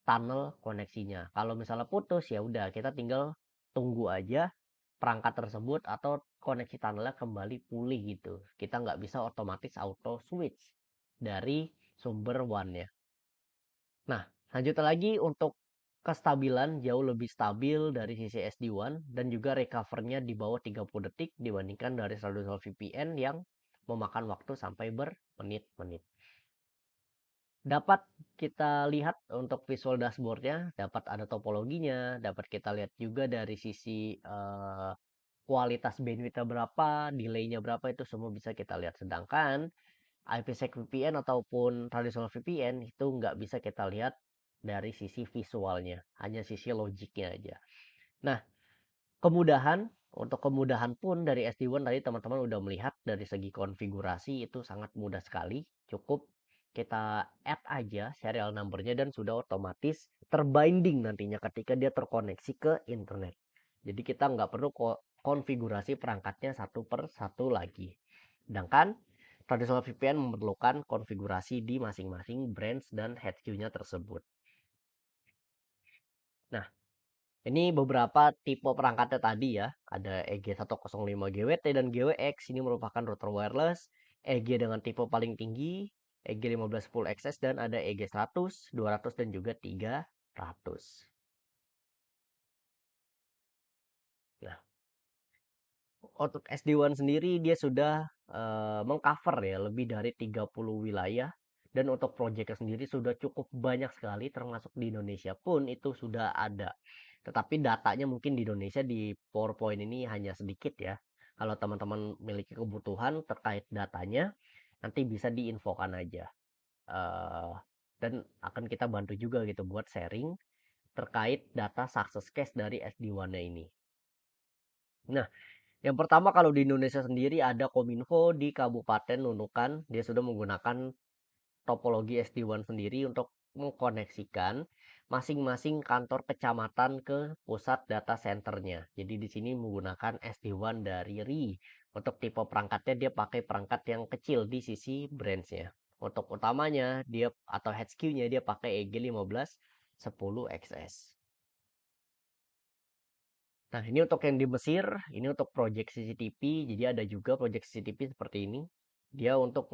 tunnel koneksinya. Kalau misalnya putus ya udah kita tinggal tunggu aja perangkat tersebut atau koneksi tunnelnya kembali pulih gitu. Kita nggak bisa otomatis auto switch dari sumber one-nya. Nah, lanjut lagi untuk kestabilan jauh lebih stabil dari sisi SD-WAN dan juga recovernya di bawah 30 detik dibandingkan dari tradisional VPN yang memakan waktu sampai bermenit-menit. Dapat kita lihat untuk visual dashboardnya, dapat ada topologinya, dapat kita lihat juga dari sisi kualitas bandwidth berapa, delay-nya berapa, itu semua bisa kita lihat. Sedangkan IPsec VPN ataupun tradisional VPN itu nggak bisa kita lihat dari sisi visualnya, hanya sisi logiknya aja. Nah, untuk kemudahan pun dari SD-WAN tadi teman-teman udah melihat dari segi konfigurasi itu sangat mudah sekali. Cukup kita add aja serial numbernya dan sudah otomatis terbinding nantinya ketika dia terkoneksi ke internet. Jadi kita nggak perlu konfigurasi perangkatnya satu per satu lagi. Sedangkan tradisional VPN memerlukan konfigurasi di masing-masing branch dan HQ-nya tersebut. Nah, Ini beberapa tipe perangkatnya tadi ya. Ada EG105 GWT dan GWX. Ini merupakan router wireless. EG dengan tipe paling tinggi, EG1510XS, dan ada EG100, 200, dan juga 300. Nah, untuk SD-WAN sendiri dia sudah mengcover ya lebih dari 30 wilayah, dan untuk proyeknya sendiri sudah cukup banyak sekali, termasuk di Indonesia pun itu sudah ada. Tetapi datanya mungkin di Indonesia di PowerPoint ini hanya sedikit ya. Kalau teman-teman memiliki kebutuhan terkait datanya, nanti bisa diinfokan aja. Eh, dan akan kita bantu juga gitu buat sharing terkait data success case dari SD-WAN-nya ini. Nah, yang pertama kalau di Indonesia sendiri ada Kominfo di Kabupaten Nunukan. Dia sudah menggunakan topologi SD-WAN sendiri untuk mengkoneksikan masing-masing kantor kecamatan ke pusat data centernya. Jadi di sini menggunakan SD-WAN dari RI. Untuk tipe perangkatnya dia pakai perangkat yang kecil di sisi branch-nya. Untuk utamanya dia atau HQ-nya dia pakai EG1510XS. Nah, ini untuk yang di Mesir, ini untuk project CCTV. Jadi ada juga project CCTV seperti ini. Dia untuk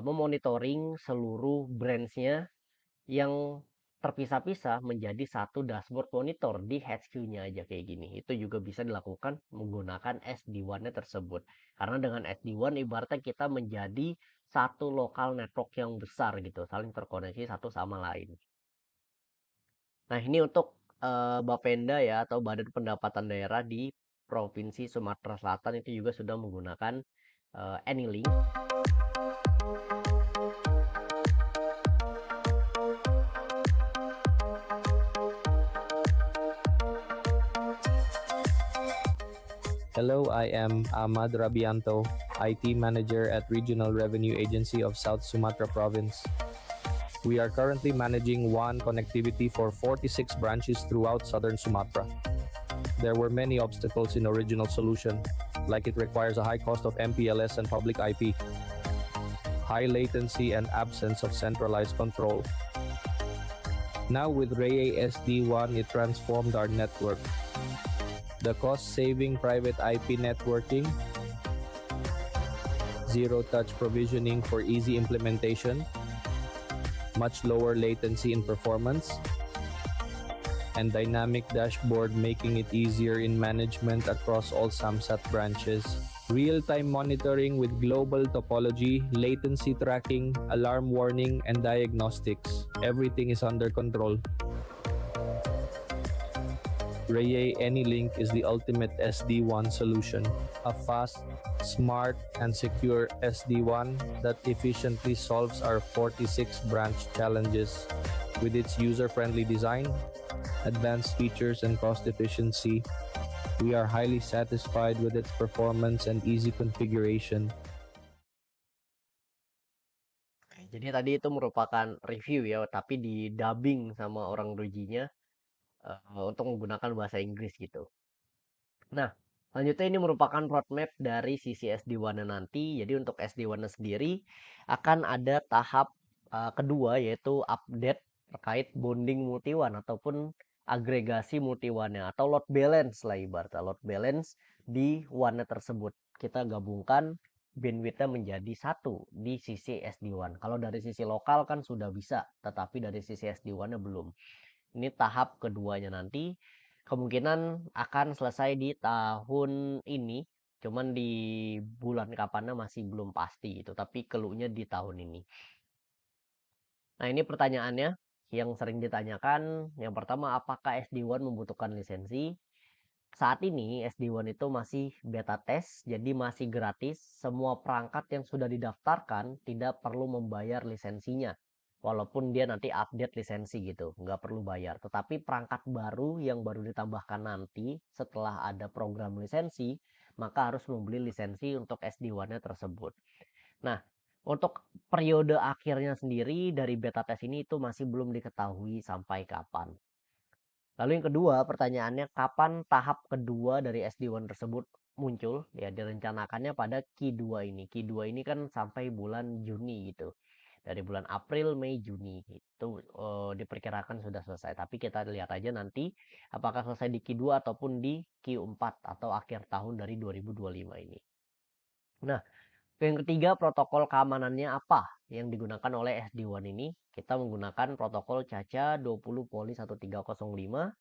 memonitoring seluruh branch-nya yang terpisah-pisah menjadi satu dashboard monitor di HQ-nya aja kayak gini. Itu juga bisa dilakukan menggunakan SD-WAN-nya tersebut. Karena dengan SD-WAN ibaratnya kita menjadi satu lokal network yang besar gitu, saling terkoneksi satu sama lain. Nah, ini untuk Bapenda ya atau Badan Pendapatan Daerah di Provinsi Sumatera Selatan itu juga sudah menggunakan Anylink. Hello, I am Ahmad Rabianto, IT Manager at Regional Revenue Agency of South Sumatra Province. We are currently managing WAN connectivity for 46 branches throughout southern Sumatra. There were many obstacles in original solution, like it requires a high cost of MPLS and public IP, high latency and absence of centralized control. Now with Ray SD-WAN, it transformed our network. The cost-saving private IP networking, zero-touch provisioning for easy implementation, much lower latency in performance, and dynamic dashboard making it easier in management across all SAMSAT branches. Real-time monitoring with global topology, latency tracking, alarm warning, and diagnostics. Everything is under control. Ray Anylink is the ultimate SD-WAN solution, a fast, smart, and secure SD-WAN that efficiently solves our 46 branch challenges. With its user-friendly design, advanced features, and cost efficiency, we are highly satisfied with its performance and easy configuration. Jadi tadi itu merupakan review ya, tapi di dubbing sama orang Dojinya untuk menggunakan bahasa Inggris gitu. Nah, selanjutnya ini merupakan roadmap dari sisi SD-WAN nanti. Jadi untuk SD-WAN sendiri akan ada tahap kedua yaitu update terkait bonding multi-WAN ataupun agregasi multi-WAN-nya atau load balance lah ibaratnya load balance di WAN tersebut. Kita gabungkan bandwidth-nya menjadi satu di sisi SD-WAN. Kalau dari sisi lokal kan sudah bisa, tetapi dari sisi SD-WAN-nya belum. Ini tahap keduanya nanti kemungkinan akan selesai di tahun ini. Cuman di bulan kapannya masih belum pasti itu, tapi keluhnya di tahun ini. Nah, ini pertanyaannya yang sering ditanyakan. Yang pertama, apakah SD-WAN membutuhkan lisensi? Saat ini SD-WAN itu masih beta test, jadi masih gratis. Semua perangkat yang sudah didaftarkan tidak perlu membayar lisensinya. Walaupun dia nanti update lisensi gitu, nggak perlu bayar. Tetapi perangkat baru yang baru ditambahkan nanti setelah ada program lisensi, maka harus membeli lisensi untuk SD-WAN-nya tersebut. Nah, untuk periode akhirnya sendiri dari beta test ini itu masih belum diketahui sampai kapan. Lalu yang kedua, pertanyaannya kapan tahap kedua dari SD-WAN tersebut muncul? Ya, direncanakannya pada Q2 ini. Q2 ini kan sampai bulan Juni gitu. Dari bulan April, Mei, Juni itu diperkirakan sudah selesai. Tapi kita lihat aja nanti apakah selesai di Q2 ataupun di Q4 atau akhir tahun dari 2025 ini. Nah, yang ketiga, protokol keamanannya apa yang digunakan oleh SD1 ini? Kita menggunakan protokol CACA 20 Poli 1305.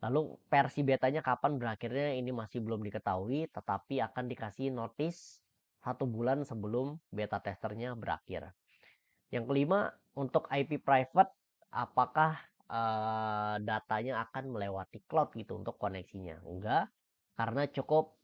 Lalu versi betanya kapan berakhirnya ini masih belum diketahui, tetapi akan dikasih notice 1 bulan sebelum beta testernya berakhir. Yang kelima, untuk IP private, apakah datanya akan melewati cloud gitu untuk koneksinya? Enggak, karena cukup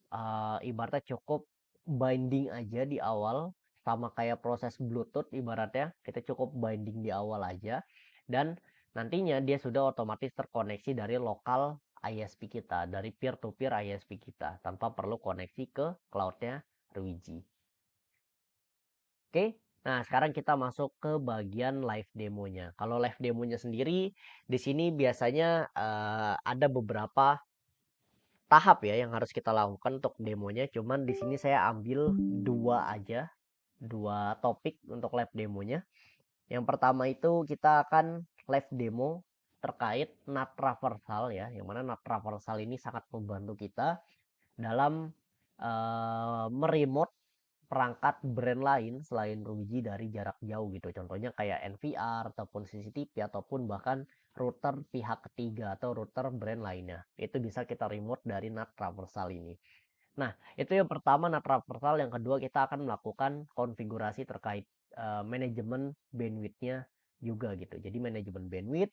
ibaratnya cukup binding aja di awal, sama kayak proses Bluetooth ibaratnya, kita cukup binding di awal aja, dan nantinya dia sudah otomatis terkoneksi dari lokal ISP kita, dari peer-to-peer ISP kita, tanpa perlu koneksi ke cloudnya Ruiji. Oke, nah sekarang kita masuk ke bagian live demonya. Kalau live demonya sendiri, di sini biasanya ada beberapa tahap ya yang harus kita lakukan untuk demonya. Cuman di sini saya ambil dua aja, dua topik untuk live demonya. Yang pertama itu kita akan live demo terkait NAT traversal ya, yang mana NAT traversal ini sangat membantu kita dalam meremote perangkat brand lain selain Ruiji dari jarak jauh gitu. Contohnya kayak NVR ataupun CCTV ataupun bahkan router pihak ketiga atau router brand lainnya. Itu bisa kita remote dari NAT traversal ini. Nah, itu yang pertama NAT traversal. Yang kedua kita akan melakukan konfigurasi terkait manajemen bandwidth-nya juga gitu. Jadi manajemen bandwidth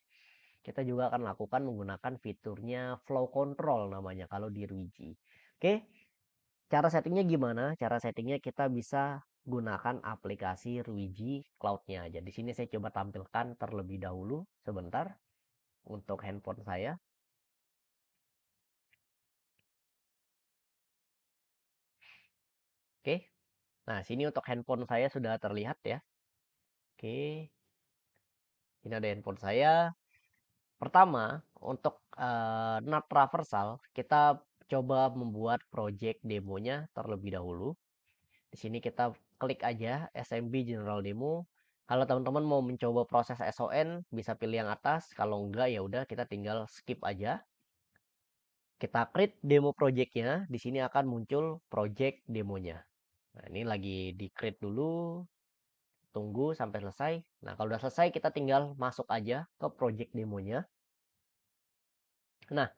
kita juga akan lakukan menggunakan fiturnya flow control namanya kalau di Ruiji. Oke, cara settingnya gimana? Cara settingnya kita bisa gunakan aplikasi Ruiji Cloud-nya aja. Di sini saya coba tampilkan terlebih dahulu sebentar untuk handphone saya. Oke. Nah, sini untuk handphone saya sudah terlihat ya. Oke. Ini ada handphone saya. Pertama, untuk NAT traversal, kita coba membuat project demonya terlebih dahulu. Di sini kita klik aja SMB General Demo. Kalau teman-teman mau mencoba proses SON, bisa pilih yang atas. Kalau enggak ya udah kita tinggal skip aja. Kita create demo projectnya. Di sini akan muncul project demonya. Nah, ini lagi di create dulu. Tunggu sampai selesai. Nah, kalau udah selesai kita tinggal masuk aja ke project demonya. Nah,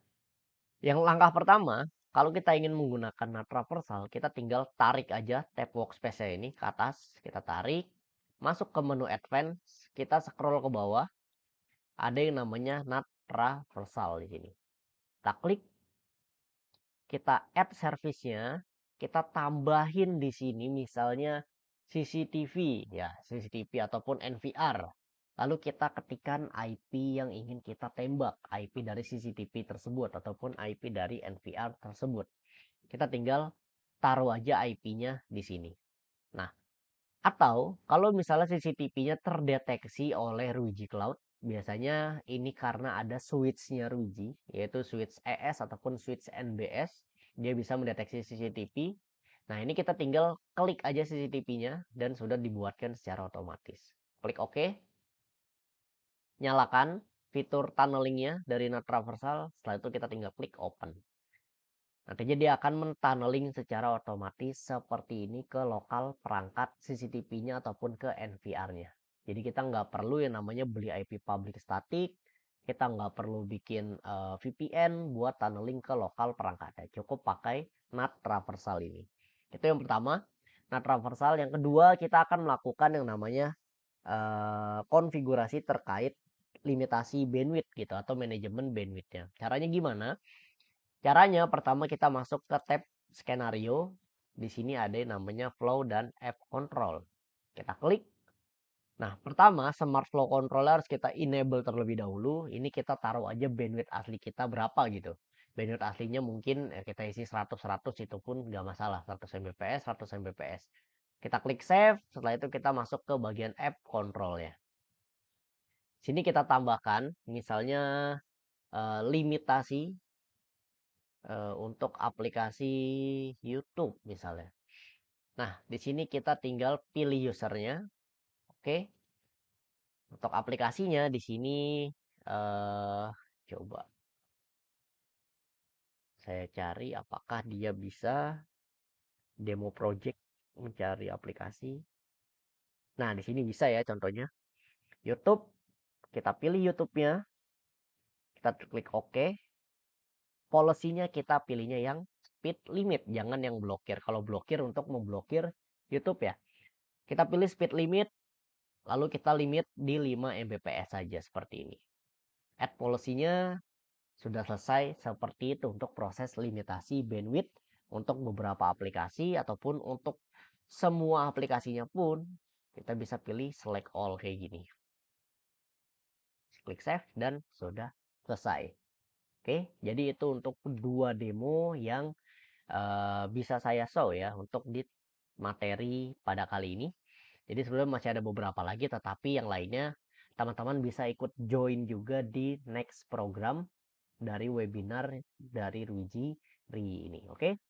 yang langkah pertama, kalau kita ingin menggunakan NAT traversal, kita tinggal tarik aja tab workspace ini ke atas, kita tarik, masuk ke menu advance, kita scroll ke bawah, ada yang namanya NAT traversal di sini. Kita klik, kita add service-nya, kita tambahin di sini misalnya CCTV ya, CCTV ataupun NVR. Lalu kita ketikkan IP yang ingin kita tembak, IP dari CCTV tersebut ataupun IP dari NVR tersebut. Kita tinggal taruh aja IP-nya di sini. Nah, atau kalau misalnya CCTV-nya terdeteksi oleh Ruiji Cloud, biasanya ini karena ada switch-nya Ruiji, yaitu switch ES ataupun switch NBS. Dia bisa mendeteksi CCTV. Nah, ini kita tinggal klik aja CCTV-nya dan sudah dibuatkan secara otomatis. Klik OK. Nyalakan fitur tunneling-nya dari NAT traversal. Setelah itu kita tinggal klik open. Nantinya dia akan mentunneling secara otomatis seperti ini ke lokal perangkat CCTV-nya ataupun ke NVR-nya. Jadi kita nggak perlu yang namanya beli IP public static, kita nggak perlu bikin VPN buat tunneling ke lokal perangkatnya. Cukup pakai NAT traversal ini. Itu yang pertama, NAT traversal. Yang kedua, kita akan melakukan yang namanya konfigurasi terkait limitasi bandwidth gitu atau manajemen bandwidthnya. Caranya gimana? Caranya pertama kita masuk ke tab skenario. Di sini ada yang namanya flow dan app control. Kita klik. Nah, pertama smart flow controller harus kita enable terlebih dahulu. Ini kita taruh aja bandwidth asli kita berapa gitu. Bandwidth aslinya mungkin kita isi 100 itu pun nggak masalah. 100 Mbps, 100 Mbps. Kita klik save. Setelah itu kita masuk ke bagian app control ya. Sini kita tambahkan misalnya limitasi untuk aplikasi YouTube misalnya. Nah, di sini kita tinggal pilih usernya. Oke. Untuk aplikasinya di sini coba saya cari apakah dia bisa demo project mencari aplikasi. Nah, di sini bisa ya contohnya. YouTube, kita pilih YouTube-nya, kita klik OK. Policy-nya kita pilihnya yang speed limit, jangan yang blokir. Kalau blokir untuk memblokir YouTube ya. Kita pilih speed limit, lalu kita limit di 5 Mbps saja seperti ini. Add policy-nya sudah selesai seperti itu untuk proses limitasi bandwidth untuk beberapa aplikasi ataupun untuk semua aplikasinya pun kita bisa pilih select all kayak gini. Klik save dan sudah selesai. Oke, jadi itu untuk dua demo yang bisa saya show ya untuk di materi pada kali ini. Jadi sebenarnya masih ada beberapa lagi, tetapi yang lainnya teman-teman bisa ikut join juga di next program dari webinar dari Ruiji Ri ini. Oke.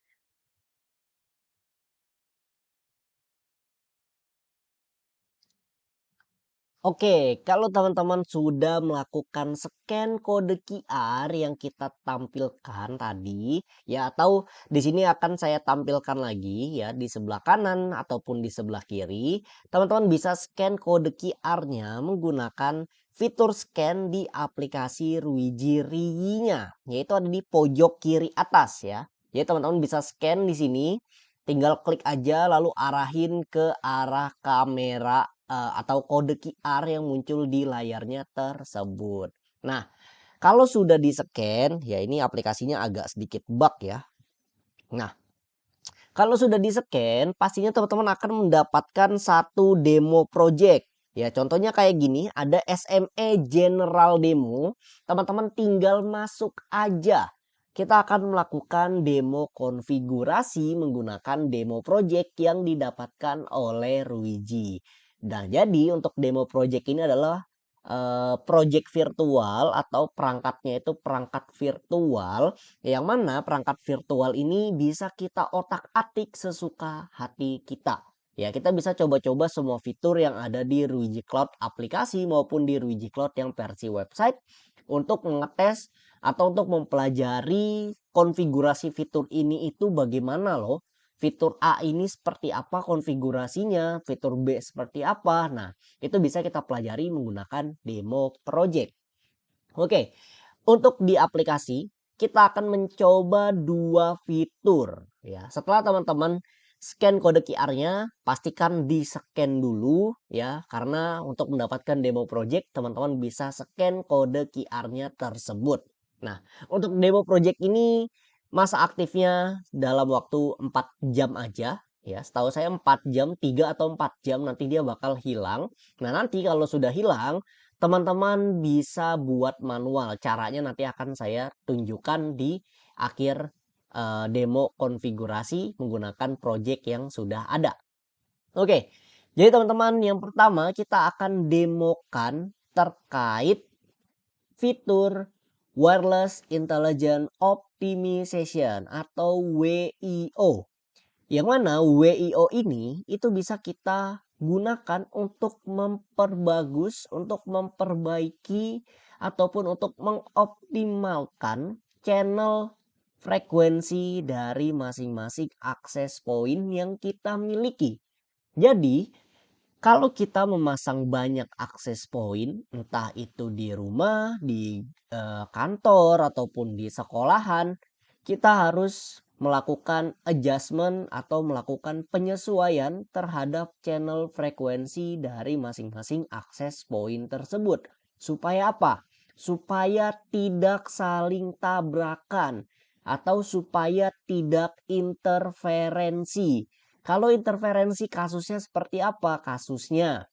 Oke, kalau teman-teman sudah melakukan scan kode QR yang kita tampilkan tadi, ya atau di sini akan saya tampilkan lagi ya di sebelah kanan ataupun di sebelah kiri, teman-teman bisa scan kode QR-nya menggunakan fitur scan di aplikasi Ruiji Ri-nya, yaitu ada di pojok kiri atas ya. Jadi teman-teman bisa scan di sini, tinggal klik aja lalu arahin ke arah kamera atau kode QR yang muncul di layarnya tersebut. Nah, kalau sudah di-scan, ya ini aplikasinya agak sedikit bug ya. Nah, kalau sudah di-scan, pastinya teman-teman akan mendapatkan satu demo project. Ya, contohnya kayak gini, ada SME General Demo. Teman-teman tinggal masuk aja. Kita akan melakukan demo konfigurasi menggunakan demo project yang didapatkan oleh Ruiji. Nah, jadi untuk demo project ini adalah project virtual atau perangkatnya itu perangkat virtual yang mana perangkat virtual ini bisa kita otak-atik sesuka hati kita. Ya, kita bisa coba-coba semua fitur yang ada di Ruiji Cloud aplikasi maupun di Ruiji Cloud yang versi website untuk mengetes atau untuk mempelajari konfigurasi fitur ini itu bagaimana loh. Fitur A ini seperti apa konfigurasinya, fitur B seperti apa. Nah, itu bisa kita pelajari menggunakan demo project. Oke, untuk di aplikasi kita akan mencoba dua fitur ya. Setelah teman-teman scan kode QR-nya, pastikan di-scan dulu ya karena untuk mendapatkan demo project teman-teman bisa scan kode QR-nya tersebut. Nah, untuk demo project ini masa aktifnya dalam waktu 4 jam aja ya. Setahu saya 4 jam, 3 atau 4 jam nanti dia bakal hilang. Nah, nanti kalau sudah hilang teman-teman bisa buat manual. Caranya nanti akan saya tunjukkan di akhir demo konfigurasi menggunakan project yang sudah ada. Oke, jadi teman-teman yang pertama kita akan demokan terkait fitur Wireless Intelligent Optimization atau WIO. Yang mana WIO ini itu bisa kita gunakan untuk memperbagus, untuk memperbaiki ataupun untuk mengoptimalkan channel frekuensi dari masing-masing akses point yang kita miliki. Jadi, kalau kita memasang banyak akses point, entah itu di rumah, di kantor, ataupun di sekolahan, kita harus melakukan adjustment atau melakukan penyesuaian terhadap channel frekuensi dari masing-masing akses point tersebut. Supaya apa? Supaya tidak saling tabrakan atau supaya tidak interferensi. Kalau interferensi kasusnya seperti apa? Kasusnya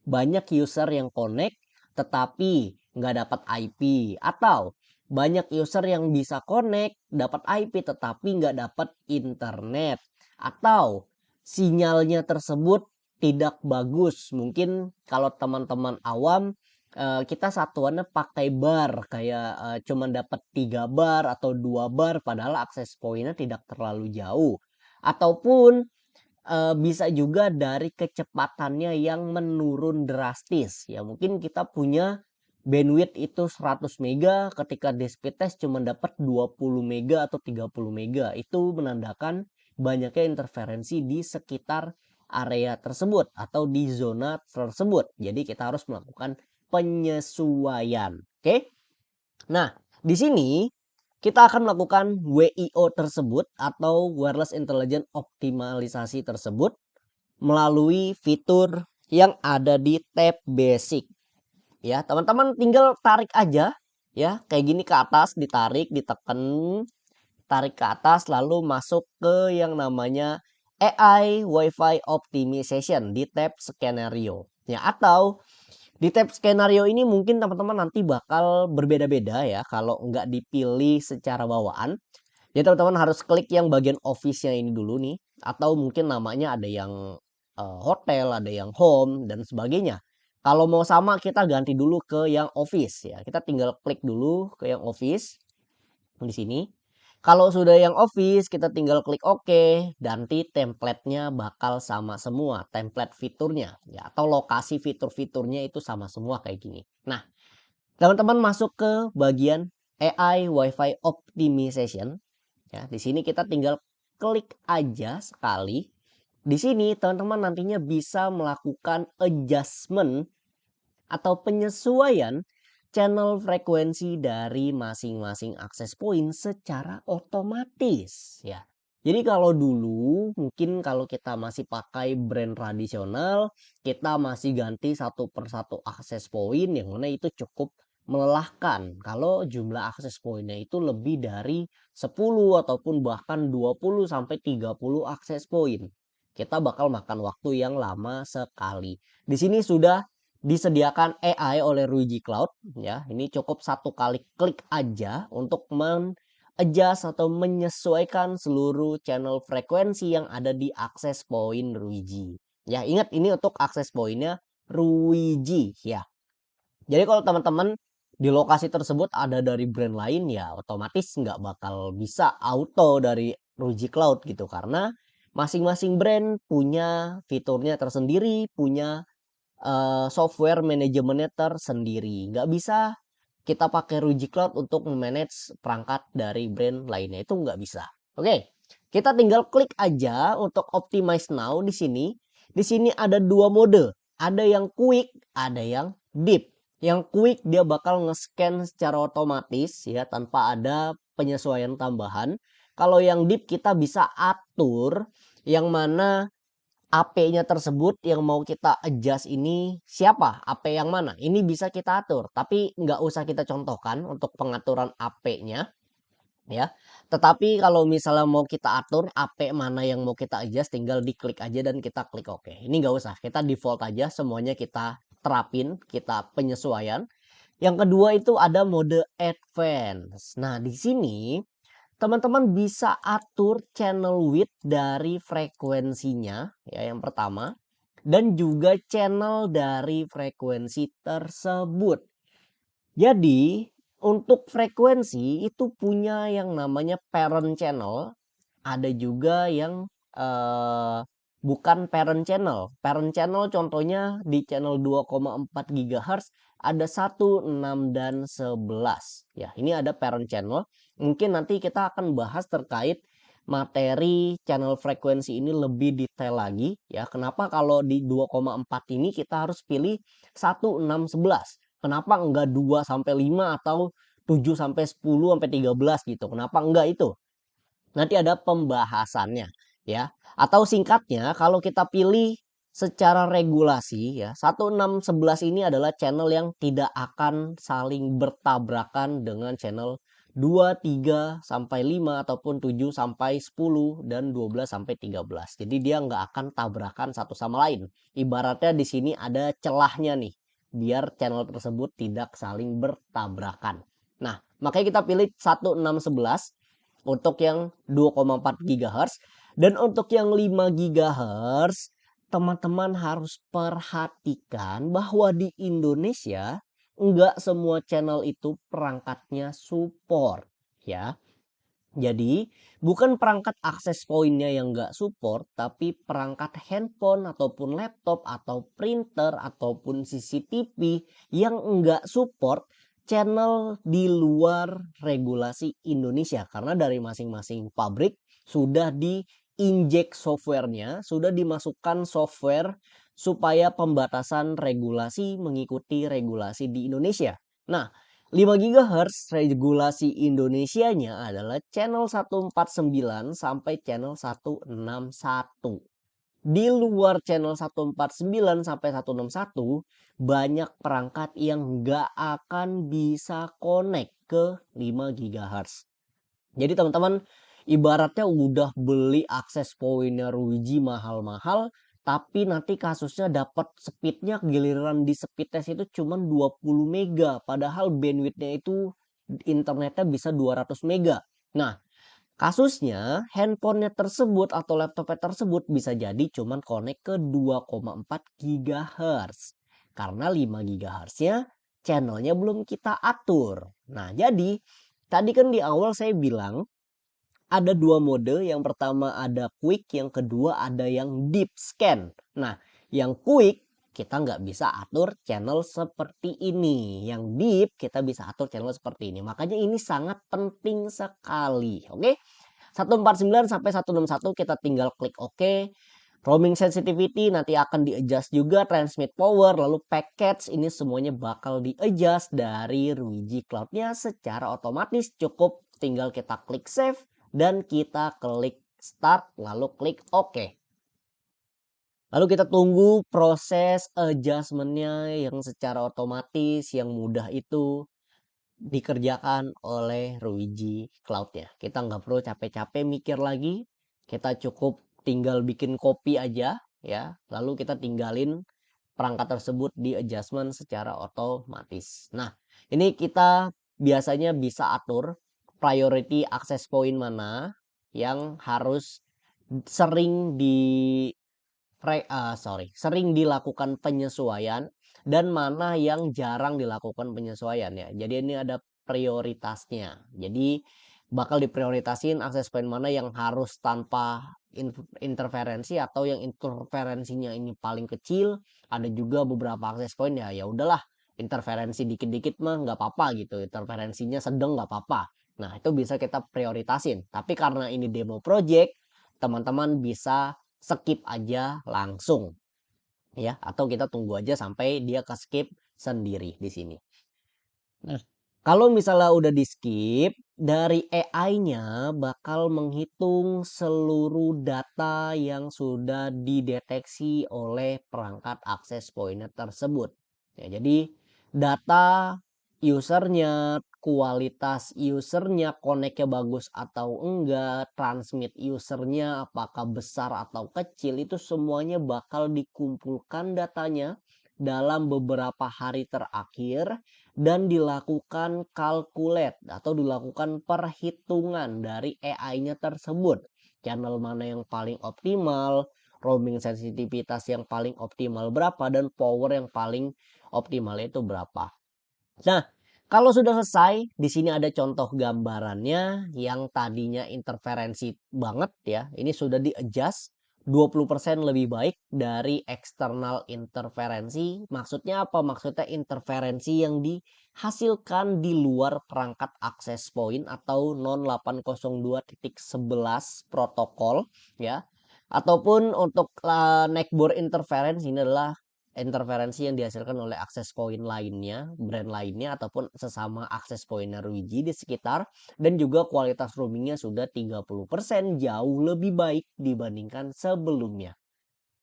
banyak user yang connect tetapi nggak dapat IP. Atau banyak user yang bisa connect dapat IP tetapi nggak dapat internet. Atau sinyalnya tersebut tidak bagus. Mungkin kalau teman-teman awam kita satuannya pakai bar kayak cuman dapat 3 bar atau 2 bar padahal akses poinnya tidak terlalu jauh. Ataupun bisa juga dari kecepatannya yang menurun drastis ya. Mungkin kita punya bandwidth itu 100 mega ketika di speed test cuma dapat 20 mega atau 30 mega. Itu menandakan banyaknya interferensi di sekitar area tersebut atau di zona tersebut. Jadi kita harus melakukan penyesuaian. Oke? Nah, di sini kita akan melakukan WIO tersebut atau Wireless Intelligent Optimalisasi tersebut melalui fitur yang ada di tab Basic. Ya, teman-teman tinggal tarik aja ya, kayak gini ke atas, ditarik, ditekan, tarik ke atas lalu masuk ke yang namanya AI Wi-Fi Optimization di tab Skenario. Ya, atau di tab skenario ini mungkin teman-teman nanti bakal berbeda-beda ya kalau nggak dipilih secara bawaan. Jadi teman-teman harus klik yang bagian office-nya ini dulu nih. Atau mungkin namanya ada yang hotel, ada yang home, dan sebagainya. Kalau mau sama kita ganti dulu ke yang office ya. Kita tinggal klik dulu ke yang office di sini. Kalau sudah yang office, kita tinggal klik OK. Nanti template-nya bakal sama semua. Template fiturnya. Ya, atau lokasi fitur-fiturnya itu sama semua kayak gini. Nah, teman-teman masuk ke bagian AI Wi-Fi Optimization. Ya, di sini kita tinggal klik aja sekali. Di sini teman-teman nantinya bisa melakukan adjustment atau penyesuaian channel frekuensi dari masing-masing akses point secara otomatis ya. Jadi kalau dulu mungkin kalau kita masih pakai brand tradisional, kita masih ganti satu persatu akses point yang mana itu cukup melelahkan. Kalau jumlah akses pointnya itu lebih dari 10 ataupun bahkan 20 sampai 30 akses point. Kita bakal makan waktu yang lama sekali. Di sini sudah disediakan AI oleh Ruiji Cloud ya. Ini cukup satu kali klik aja untuk adjust atau menyesuaikan seluruh channel frekuensi yang ada di akses point Ruiji. Ya, ingat ini untuk akses pointnya Ruiji ya. Jadi kalau teman-teman di lokasi tersebut ada dari brand lain ya otomatis nggak bakal bisa auto dari Ruiji Cloud gitu karena masing-masing brand punya fiturnya tersendiri, punya software manajemennya tersendiri. Nggak bisa kita pakai Ruiji Cloud untuk manage perangkat dari brand lainnya. Itu nggak bisa. Oke, kita tinggal klik aja untuk optimize now di sini. Di sini ada dua mode. Ada yang quick, ada yang deep. Yang quick dia bakal nge-scan secara otomatis ya tanpa ada penyesuaian tambahan. Kalau yang deep kita bisa atur yang mana AP-nya tersebut yang mau kita adjust ini siapa? AP yang mana? Ini bisa kita atur, tapi nggak usah kita contohkan untuk pengaturan AP-nya ya. Tetapi kalau misalnya mau kita atur AP mana yang mau kita adjust, tinggal diklik aja dan kita klik OK. Ini nggak usah, kita default aja semuanya kita terapin, kita penyesuaian. Yang kedua itu ada mode advance. Nah, di sini teman-teman bisa atur channel width dari frekuensinya ya yang pertama dan juga channel dari frekuensi tersebut. Jadi untuk frekuensi itu punya yang namanya parent channel, ada juga yang bukan parent channel. Parent channel contohnya di channel 2,4 GHz ada 1, 6, dan 11. Ya, ini ada parent channel. Mungkin nanti kita akan bahas terkait materi channel frekuensi ini lebih detail lagi ya. Kenapa kalau di 2,4 ini kita harus pilih 1, 6, 11? Kenapa enggak 2 sampai 5 atau 7 sampai 10 sampai 13 gitu? Kenapa enggak itu? Nanti ada pembahasannya ya. Atau singkatnya kalau kita pilih secara regulasi ya 1611 ini adalah channel yang tidak akan saling bertabrakan dengan channel 2, 3 sampai 5 ataupun 7 sampai 10 dan 12 sampai 13. Jadi dia nggak akan tabrakan satu sama lain. Ibaratnya di sini ada celahnya nih biar channel tersebut tidak saling bertabrakan. Nah, makanya kita pilih 1611 untuk yang 2,4 GHz dan untuk yang 5 GHz teman-teman harus perhatikan bahwa di Indonesia enggak semua channel itu perangkatnya support ya. Jadi, bukan perangkat akses poinnya yang nggak support, tapi perangkat handphone ataupun laptop atau printer ataupun CCTV yang nggak support channel di luar regulasi Indonesia. Karena dari masing-masing pabrik sudah diinjek softwarenya, sudah dimasukkan software supaya pembatasan regulasi mengikuti regulasi di Indonesia. Nah, 5 GHz regulasi Indonesianya adalah channel 149 sampai channel 161. Di luar channel 149 sampai 161 banyak perangkat yang nggak akan bisa connect ke 5 GHz. Jadi teman-teman ibaratnya udah beli akses poinnya Ruiji mahal-mahal, tapi nanti kasusnya dapat speednya giliran di speed test itu cuma 20 mega, padahal bandwidthnya itu internetnya bisa 200 mega. Nah, kasusnya handphonenya tersebut atau laptopnya tersebut bisa jadi cuma connect ke 2,4 GHz. Karena 5 GHz-nya channelnya belum kita atur. Nah, jadi tadi kan di awal saya bilang ada dua mode, yang pertama ada quick, yang kedua ada yang deep scan. Nah, yang quick kita nggak bisa atur channel seperti ini. Yang deep kita bisa atur channel seperti ini. Makanya ini sangat penting sekali. Oke, 149 sampai 161 kita tinggal klik OK. Roaming sensitivity nanti akan di-adjust juga, transmit power, lalu package ini semuanya bakal di-adjust dari Ruiji Cloud-nya secara otomatis. Cukup tinggal kita klik save dan kita klik start lalu klik OK. Lalu kita tunggu proses adjustment-nya yang secara otomatis yang mudah itu dikerjakan oleh Ruiji Cloud-nya. Kita nggak perlu capek-capek mikir lagi. Kita cukup tinggal bikin copy aja ya. Lalu kita tinggalin perangkat tersebut di adjustment secara otomatis. Nah, ini kita biasanya bisa atur priority access point mana yang harus sering sering dilakukan penyesuaian dan mana yang jarang dilakukan penyesuaian ya. Jadi ini ada prioritasnya. Jadi bakal diprioritasin akses point mana yang harus tanpa interferensi atau yang interferensinya ini paling kecil. Ada juga beberapa akses point ya udahlah, interferensi dikit-dikit mah nggak apa-apa gitu. Interferensinya sedang nggak apa-apa. Nah, itu bisa kita prioritasin. Tapi karena ini demo project, teman-teman bisa skip aja langsung ya, atau kita tunggu aja sampai dia ke skip sendiri di sini. Nah, kalau misalnya udah di skip, dari AI-nya bakal menghitung seluruh data yang sudah dideteksi oleh perangkat akses pointer tersebut. Ya, jadi data usernya, kualitas usernya, connect-nya bagus atau enggak, transmit usernya apakah besar atau kecil, itu semuanya bakal dikumpulkan datanya dalam beberapa hari terakhir dan dilakukan calculate atau dilakukan perhitungan dari AI-nya tersebut. Channel mana yang paling optimal, roaming sensitivitas yang paling optimal berapa, dan power yang paling optimal itu berapa. Nah, kalau sudah selesai, di sini ada contoh gambarannya yang tadinya interferensi banget ya. Ini sudah di-adjust 20% lebih baik dari eksternal interferensi. Maksudnya apa? Maksudnya interferensi yang dihasilkan di luar perangkat access point atau non 802.11 protokol ya. Ataupun untuk neckboard interference, ini adalah interferensi yang dihasilkan oleh akses point lainnya, brand lainnya, ataupun sesama akses pointnya Ruiji di sekitar. Dan juga kualitas roamingnya sudah 30% jauh lebih baik dibandingkan sebelumnya.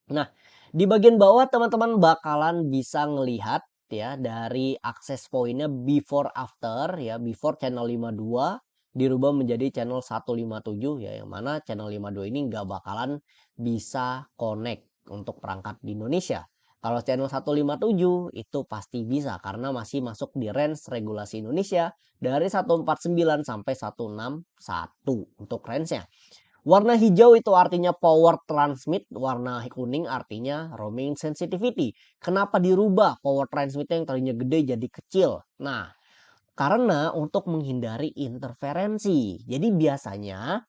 Nah, di bagian bawah teman-teman bakalan bisa ngelihat ya dari akses pointnya before after ya. Before channel 52 dirubah menjadi channel 157 ya, yang mana channel 52 ini nggak bakalan bisa connect untuk perangkat di Indonesia. Kalau channel 157 itu pasti bisa karena masih masuk di range regulasi Indonesia dari 149 sampai 161 untuk range-nya. Warna hijau itu artinya power transmit, warna kuning artinya roaming sensitivity. Kenapa dirubah power transmitnya yang tadinya gede jadi kecil? Nah, Karena untuk menghindari interferensi. Jadi biasanya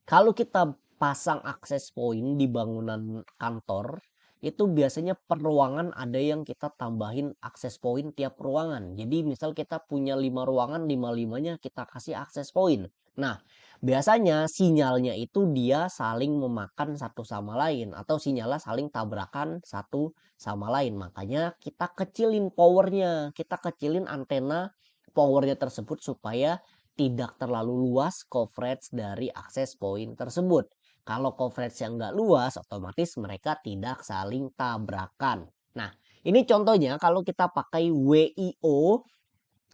kalau kita pasang akses point di bangunan kantor, itu biasanya per ruangan ada yang kita tambahin akses point tiap ruangan. Jadi misal kita punya 5 ruangan, 5-5-nya kita kasih akses point. Nah, biasanya sinyalnya itu dia saling memakan satu sama lain atau sinyalnya saling tabrakan satu sama lain. Makanya kita kecilin powernya, kita kecilin antena powernya tersebut supaya tidak terlalu luas coverage dari akses point tersebut. Kalau coverage yang nggak luas, otomatis mereka tidak saling tabrakan. Nah, ini contohnya kalau kita pakai WIO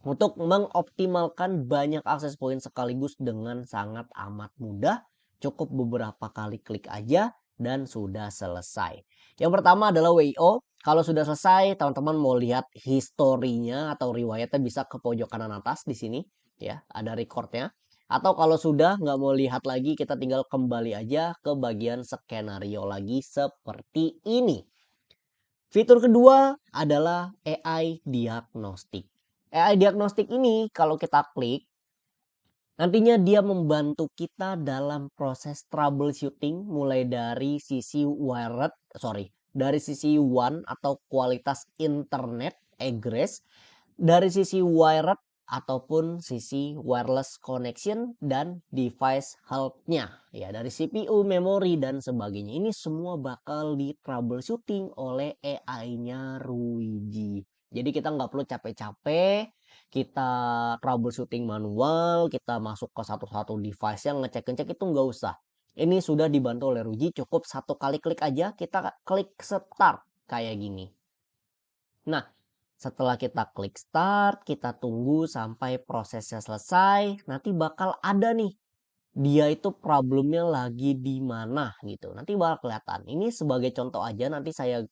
untuk mengoptimalkan banyak akses point sekaligus dengan sangat amat mudah. Cukup beberapa kali klik aja dan sudah selesai. Yang pertama adalah WIO. Kalau sudah selesai, teman-teman mau lihat historinya atau riwayatnya bisa ke pojok kanan atas di sini. Ya, ada recordnya. Atau kalau sudah nggak mau lihat lagi, kita tinggal kembali aja ke bagian skenario lagi seperti ini. Fitur kedua adalah AI Diagnostic. AI Diagnostic ini kalau kita klik, nantinya dia membantu kita dalam proses troubleshooting mulai dari sisi dari sisi WAN atau kualitas internet egress, dari sisi wired ataupun sisi wireless connection dan device health-nya. Ya, dari CPU, memori dan sebagainya. Ini semua bakal di troubleshooting oleh AI-nya Ruiji. Jadi kita nggak perlu capek-capek, kita troubleshooting manual, kita masuk ke satu-satu device yang ngecek-ngecek itu nggak usah. Ini sudah dibantu oleh Ruiji, cukup satu kali klik aja, kita klik start kayak gini. Nah, setelah kita klik start, kita tunggu sampai prosesnya selesai. Nanti bakal ada nih, dia itu problemnya lagi di mana gitu. Nanti bakal kelihatan. Ini sebagai contoh aja, nanti saya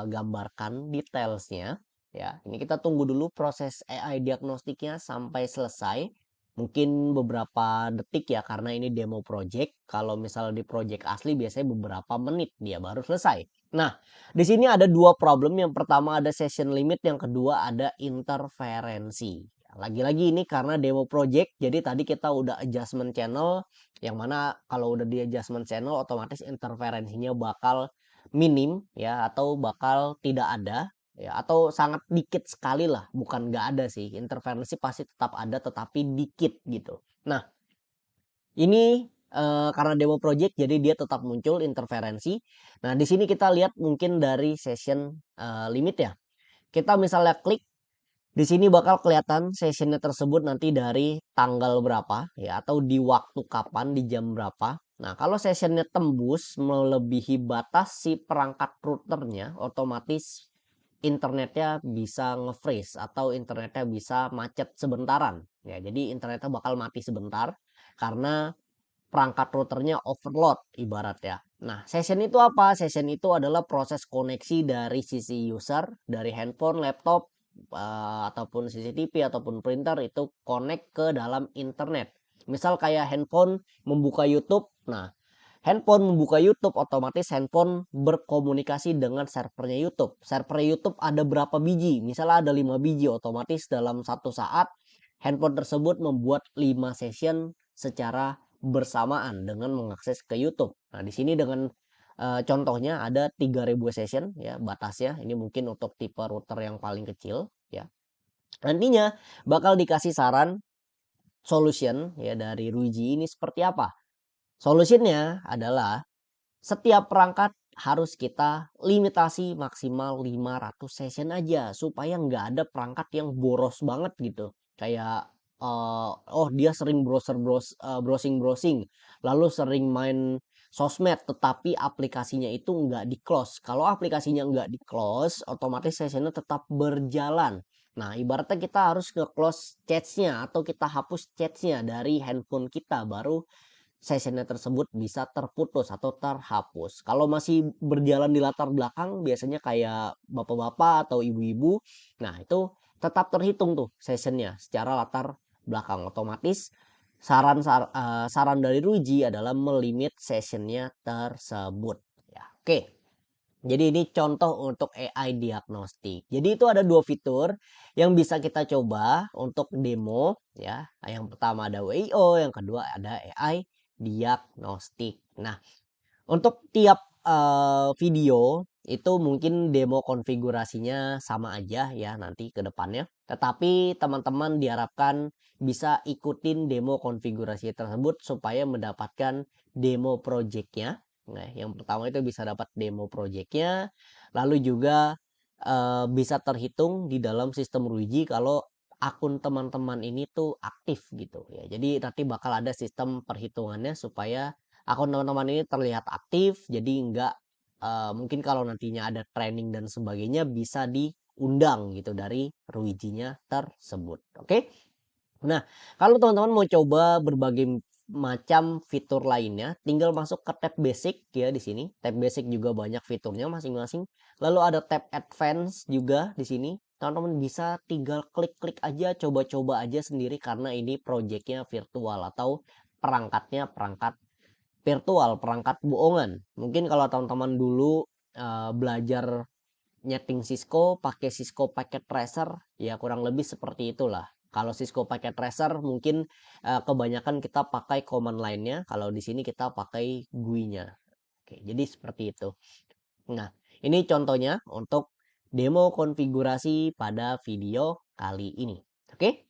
gambarkan detailsnya. Ya, ini kita tunggu dulu proses AI diagnostiknya sampai selesai. Mungkin beberapa detik ya, karena ini demo project. Kalau misalnya di project asli biasanya beberapa menit dia baru selesai. Nah, di sini ada dua problem. Yang pertama ada session limit, yang kedua ada interferensi. Lagi-lagi ini karena demo project, jadi tadi kita udah adjustment channel, yang mana kalau udah di adjustment channel otomatis interferensinya bakal minim ya, atau bakal tidak ada ya, atau sangat dikit sekali lah, bukan nggak ada sih, interferensi pasti tetap ada tetapi dikit gitu. Nah, ini karena demo project jadi dia tetap muncul interferensi. Nah, di sini kita lihat mungkin dari session limit ya. Kita misalnya klik di sini bakal kelihatan sessionnya tersebut nanti dari tanggal berapa ya, atau di waktu kapan, di jam berapa. Nah, kalau sessionnya tembus melebihi batas si perangkat routernya, otomatis internetnya bisa nge-freeze atau internetnya bisa macet sebentaran. Ya, jadi internetnya bakal mati sebentar karena perangkat routernya overload ibarat ya. Nah, session itu apa? Session itu adalah proses koneksi dari sisi user, dari handphone, laptop, ataupun CCTV ataupun printer itu connect ke dalam internet. Misal kayak handphone membuka YouTube. Nah, handphone membuka YouTube, otomatis handphone berkomunikasi dengan servernya YouTube. Server YouTube ada berapa biji? Misalnya ada 5 biji, otomatis dalam satu saat handphone tersebut membuat 5 session secara bersamaan dengan mengakses ke YouTube. Nah, di sini dengan contohnya ada 3000 session ya batasnya. Ini mungkin untuk tipe router yang paling kecil ya. Nantinya bakal dikasih saran solution ya dari Ruiji ini seperti apa. Solutionnya adalah setiap perangkat harus kita limitasi maksimal 500 session aja supaya nggak ada perangkat yang boros banget gitu. Kayak oh dia sering browsing lalu sering main sosmed tetapi aplikasinya itu nggak di-close. Kalau aplikasinya nggak di-close, otomatis sessionnya tetap berjalan. Nah, ibaratnya kita harus nge-close chatnya atau kita hapus chatnya dari handphone kita baru sessionnya tersebut bisa terputus atau terhapus. Kalau masih berjalan di latar belakang biasanya kayak bapak-bapak atau ibu-ibu, nah itu tetap terhitung tuh sessionnya secara latar belakang. Otomatis saran dari Ruji adalah melimit sessionnya tersebut. Ya, oke. Jadi ini contoh untuk AI diagnostik. Jadi itu ada 2 fitur yang bisa kita coba untuk demo ya. Yang pertama ada WIO, yang kedua ada AI diagnostik. Nah, untuk tiap, video itu mungkin demo konfigurasinya sama aja ya nanti ke depannya. Tetapi teman-teman diharapkan bisa ikutin demo konfigurasi tersebut supaya mendapatkan demo project-nya. Nah, yang pertama itu bisa dapat demo project-nya, lalu juga, bisa terhitung di dalam sistem Ruiji kalau akun teman-teman ini tuh aktif gitu ya. Jadi nanti bakal ada sistem perhitungannya supaya akun teman-teman ini terlihat aktif, jadi nggak mungkin kalau nantinya ada training dan sebagainya bisa diundang gitu dari Ruijinya tersebut, oke? Nah, kalau teman-teman mau coba berbagai macam fitur lainnya, tinggal masuk ke tab basic ya di sini. Tab basic juga banyak fiturnya masing-masing. Lalu ada tab advance juga di sini. Teman-teman bisa tinggal klik-klik aja, coba-coba aja sendiri karena ini projectnya virtual atau perangkatnya perangkat virtual, perangkat bohongan. Mungkin kalau teman-teman dulu belajar nyeting Cisco pakai Cisco Packet Tracer, ya kurang lebih seperti itulah. Kalau Cisco Packet Tracer mungkin kebanyakan kita pakai command line-nya, kalau di sini kita pakai GUI-nya. Oke, jadi seperti itu. Nah, ini contohnya untuk demo konfigurasi pada video kali ini. Oke?